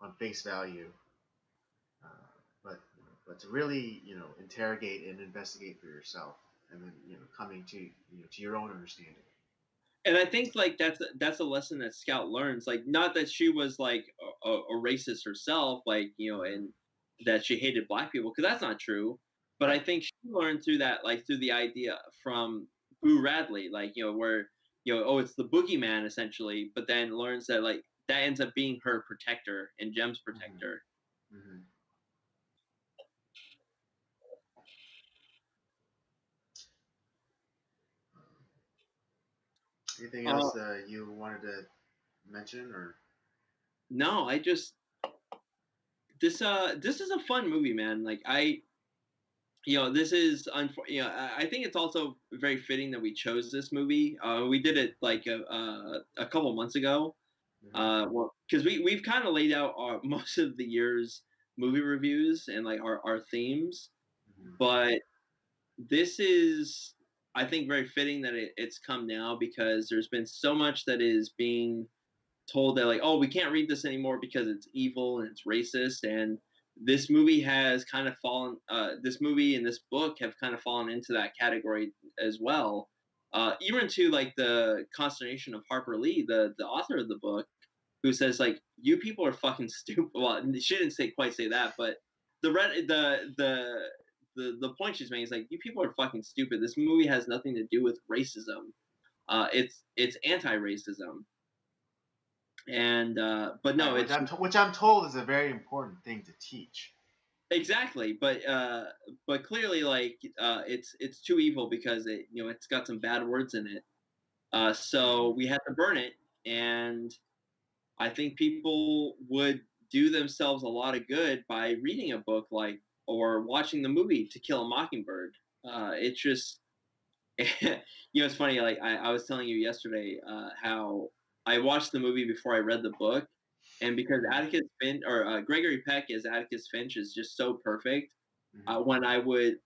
on face value, uh, but to really interrogate and investigate for yourself, and then coming to your own understanding. And I think like that's a lesson that Scout learns. Like, not that she was like a racist herself, like Mm-hmm. and that she hated black people, because that's not true. But I Right. think she learned through that, like through the idea from Boo Radley, like where oh, it's the boogeyman essentially, but then learns that like that ends up being her protector and Jem's Mm-hmm. protector. Mm-hmm. Anything Uh, else you wanted to mention or? no, I just this is a fun movie, man. Like this is I think it's also very fitting that we chose this movie. We did it like a couple months ago. Mm-hmm. Well, because we've kind of laid out our most of the year's movie reviews and like our themes, Mm-hmm. but this is I think very fitting that it's come now because there's been so much that is being told that like, oh, we can't read this anymore because it's evil and it's racist, and this movie and this book have kind of fallen into that category as well. Even to like the consternation of Harper Lee, the author of the book, who says like, you people are fucking stupid. Well, she didn't quite say that, but the red the point she's making is like, you people are fucking stupid. This movie has nothing to do with racism. It's anti-racism, and but no, Right, it's which I'm told is a very important thing to teach. exactly, but clearly like it's too evil because it's got some bad words in it. So Mm-hmm. we had to burn it, and I think people would do themselves a lot of good by reading a book like or watching the movie To Kill a Mockingbird. It's just it's funny. Like I was telling you yesterday, how I watched the movie before I read the book, and because Mm-hmm. Atticus Finch or Gregory Peck as Atticus Finch is just so perfect. Mm-hmm. When I read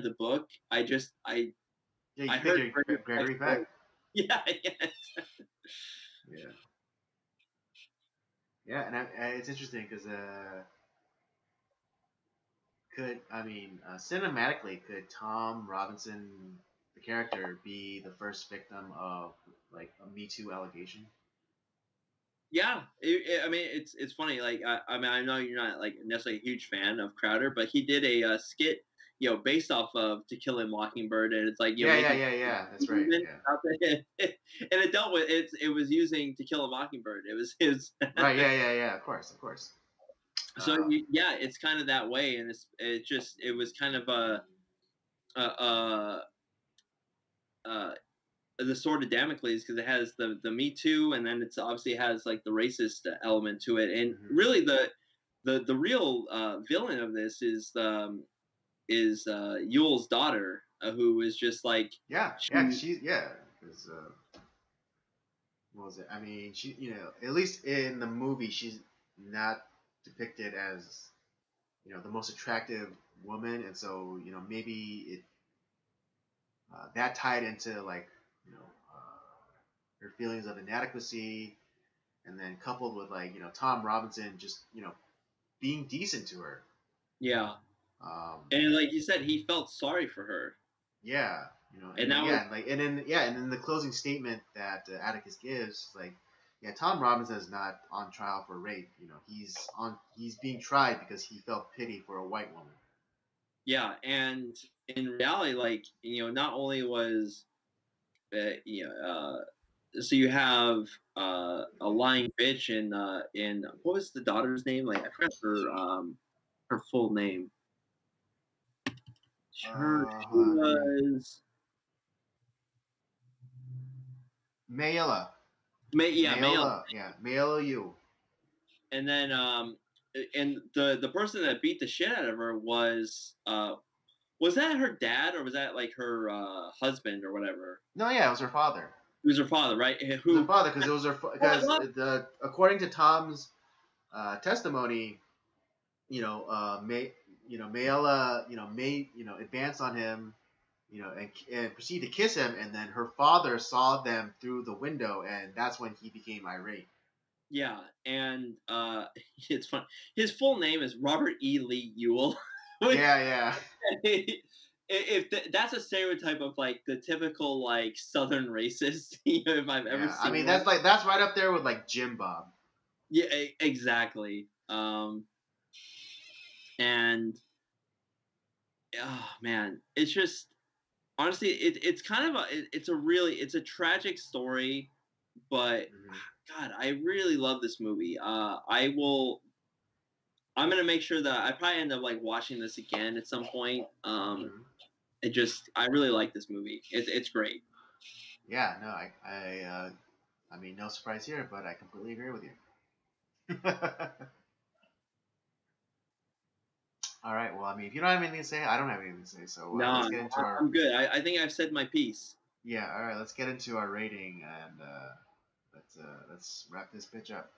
the book, Yeah, I you heard figure Gregory Peck's Gregory voice. Peck. Yeah, yeah. Yeah, yeah, and it's interesting because cinematically, could Tom Robinson, the character, be the first victim of like a Me Too allegation? Yeah, I mean, it's funny. Like, I mean, I know you're not like necessarily a huge fan of Crowder, but he did a skit based off of To Kill a Mockingbird, and it's like making Yeah. That's right. Yeah. out there. And it dealt with it was using To Kill a Mockingbird. It was his. Right. Yeah. Of course. So yeah, it's kind of that way, and it was kind of a the sword of Damocles, because it has the Me Too, and then it's obviously has like the racist element to it, and really the real villain of this is Yule's daughter, who is just like she's because what was it? I mean, she at least in the movie she's not depicted as the most attractive woman, and so maybe it that tied into like her feelings of inadequacy, and then coupled with like Tom Robinson just being decent to her. Yeah. Um, and like you said, he felt sorry for her. Yeah, and that was, and then the closing statement that Atticus gives, like, yeah, Tom Robinson is not on trial for rape. He's being tried because he felt pity for a white woman. Yeah, and in reality, like not only was so you have a lying bitch in what was the daughter's name? Like, I forgot her full name. She was Mayella. Mayella. Yeah, Mayella Yu. And then and the person that beat the shit out of her was that her dad, or was that like her husband or whatever? No, yeah, it was her father. It was her father, right? It was her father, because according to Tom's testimony, Mayella, advanced on him, and proceeded to kiss him, and then her father saw them through the window, and that's when he became irate. Yeah, and it's fun. His full name is Robert E. Lee Ewell. Yeah. If that's a stereotype of like the typical like Southern racist, if I've ever seen. I mean, that's right up there with like Jim Bob. Yeah, exactly. And oh man, it's just honestly, it's kind of it's a tragic story, but God, I really love this movie. I'm gonna make sure that I probably end up like watching this again at some point. I really like this movie. It's great. Yeah, no, I mean, no surprise here, but I completely agree with you. All right. Well, I mean, if you don't have anything to say, I don't have anything to say. So let's get into I'm good. I think I've said my piece. Yeah. All right. Let's get into our rating, and let's wrap this bitch up.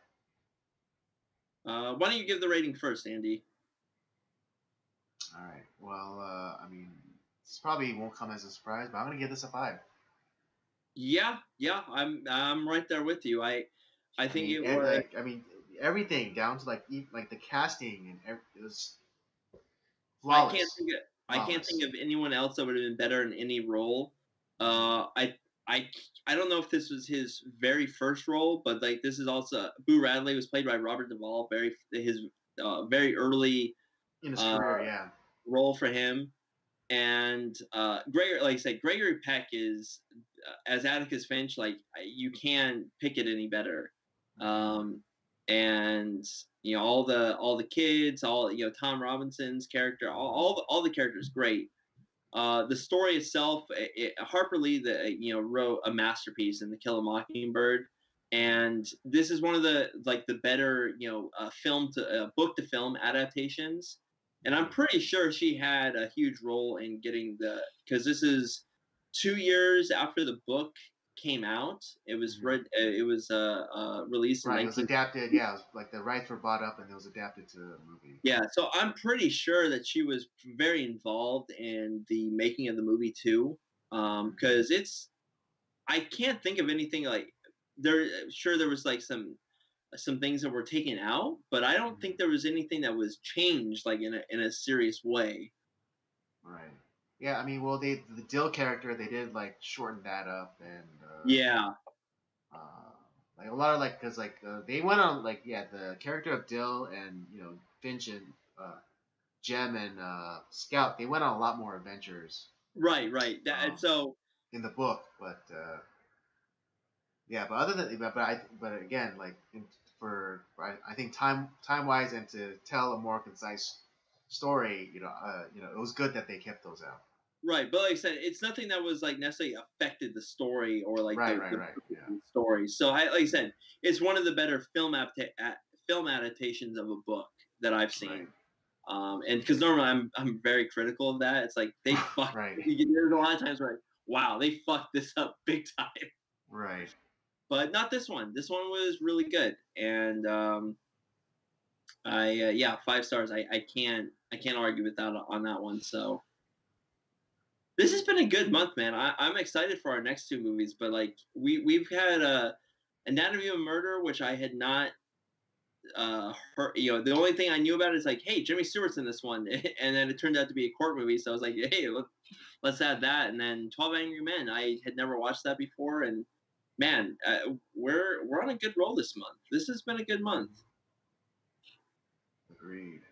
Why don't you give the rating first, Andy? All right. Well, I mean, this probably won't come as a surprise, but I'm gonna give this a 5. Yeah, I'm right there with you. I think it was. Like, I mean, everything down to like the casting, and it was flawless. I can't think of anyone else that would have been better in any role. I don't know if this was his very first role, but like this is also Boo Radley was played by Robert Duvall, his very early in his career, yeah, role for him. And like I said, Gregory Peck is as Atticus Finch, like you can't pick it any better. And all the kids, Tom Robinson's character, all the characters great. The story itself, Harper Lee wrote a masterpiece in To Kill a Mockingbird, and this is one of the better book to film adaptations. And I'm pretty sure she had a huge role in getting because this is 2 years after the book came out. It was released in 19. It was adapted. Yeah, it was, like the rights were bought up and it was adapted to a movie. Yeah, so I'm pretty sure that she was very involved in the making of the movie too, because I can't think of anything like there. Sure, there was like some things that were taken out, but I don't think there was anything that was changed like in a serious way. Right. Yeah, I mean, well, the Dill character, they did like shorten that up, and yeah, like a lot of because they went on the character of Dill and Finch and Jem and Scout, they went on a lot more adventures. Right. So in the book, but yeah, but other than but again, like I think time wise and to tell a more concise story, it was good that they kept those out. right, but like I said, it's nothing that was like necessarily affected the story or like Right, the right, yeah. story. So like I said, it's one of the better film adaptations of a book that I've seen. Right. And because normally I'm very critical of that. It's like they fucked. Right. There's a lot of times where like, wow, they fucked this up big time. Right. But not this one. This one was really good, and yeah, 5 stars. I can't argue with that on that one. So this has been a good month, man. I'm excited for our next two movies, but like we've had Anatomy of a Murder, which I had not heard. The only thing I knew about it is like, hey, Jimmy Stewart's in this one, and then it turned out to be a court movie. So I was like, hey, let's add that. And then 12 Angry Men. I had never watched that before, and man, we're on a good roll this month. This has been a good month. Agreed.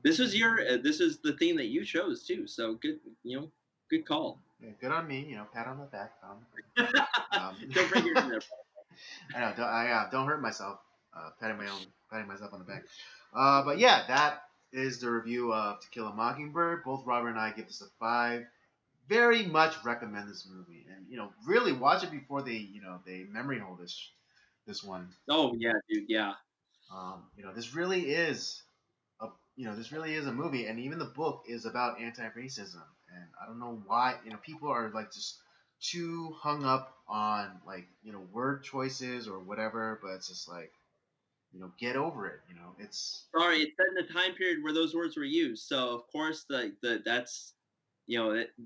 This is the theme that you chose too. So good, good call. Yeah, good on me. Pat on the back. Don't bring your in there. I know. Don't hurt myself. Patting myself on the back. But yeah, that is the review of To Kill a Mockingbird. Both Robert and I give this a 5. Very much recommend this movie, and really watch it before they memory hole this one. Oh yeah, dude, yeah. This really is a movie, and even the book is about anti-racism. And I don't know why people are like just too hung up on like word choices or whatever, but it's just like get over it. It's sorry. It's set in the time period where those words were used, so of course that's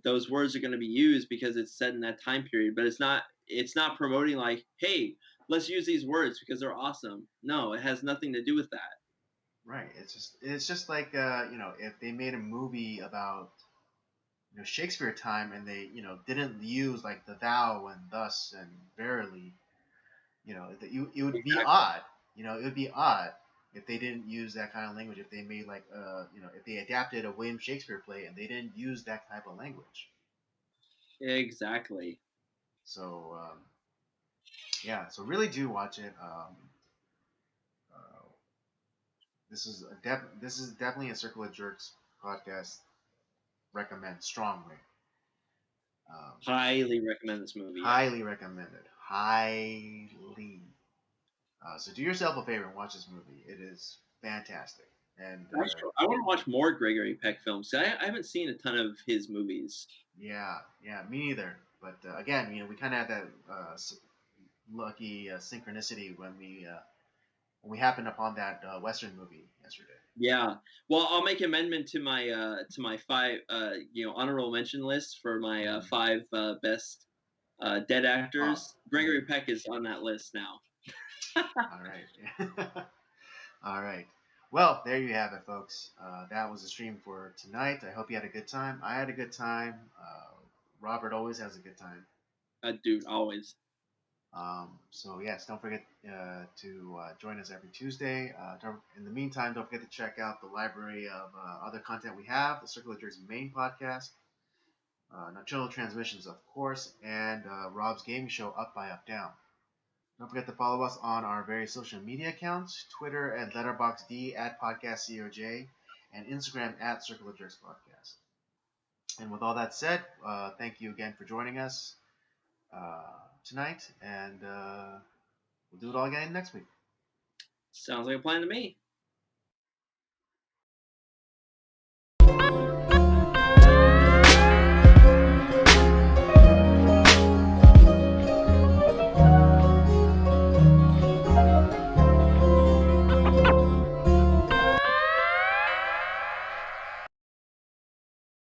those words are going to be used because it's set in that time period. But it's not promoting like, hey, let's use these words because they're awesome. No, it has nothing to do with that. Right. It's just like if they made a movie about Shakespeare time and they didn't use like the thou and thus and verily, it would be odd. It would be odd if they didn't use that kind of language. If they made like if they adapted a William Shakespeare play and they didn't use that type of language. Exactly. So yeah, so really do watch it. This is definitely a Circle of Jerks podcast. Recommend strongly. Highly recommend this movie. Highly recommended. Highly. So do yourself a favor and watch this movie. It is fantastic. And I want to watch more Gregory Peck films. I haven't seen a ton of his movies. Yeah, me neither. But again, we kind of had that lucky synchronicity when we happened upon that Western movie yesterday. Yeah. Well, I'll make amendment to my 5 honorable mention list for my 5 best dead actors. Gregory Peck is on that list now. All right. All right. Well, there you have it, folks. That was the stream for tonight. I hope you had a good time. I had a good time. Robert always has a good time. Dude, always. So yes, don't forget to join us every Tuesday. In the meantime, don't forget to check out the library of other content we have. The Circle of Jerks main podcast, Nocturnal Transmissions, of course, and Rob's gaming show, Up by Up Down. Don't forget to follow us on our various social media accounts: Twitter at LetterboxD @PodcastCOJ, and Instagram at Circle of Jerks Podcast. And with all that said, thank you again for joining us tonight, and we'll do it all again next week. Sounds like a plan to me.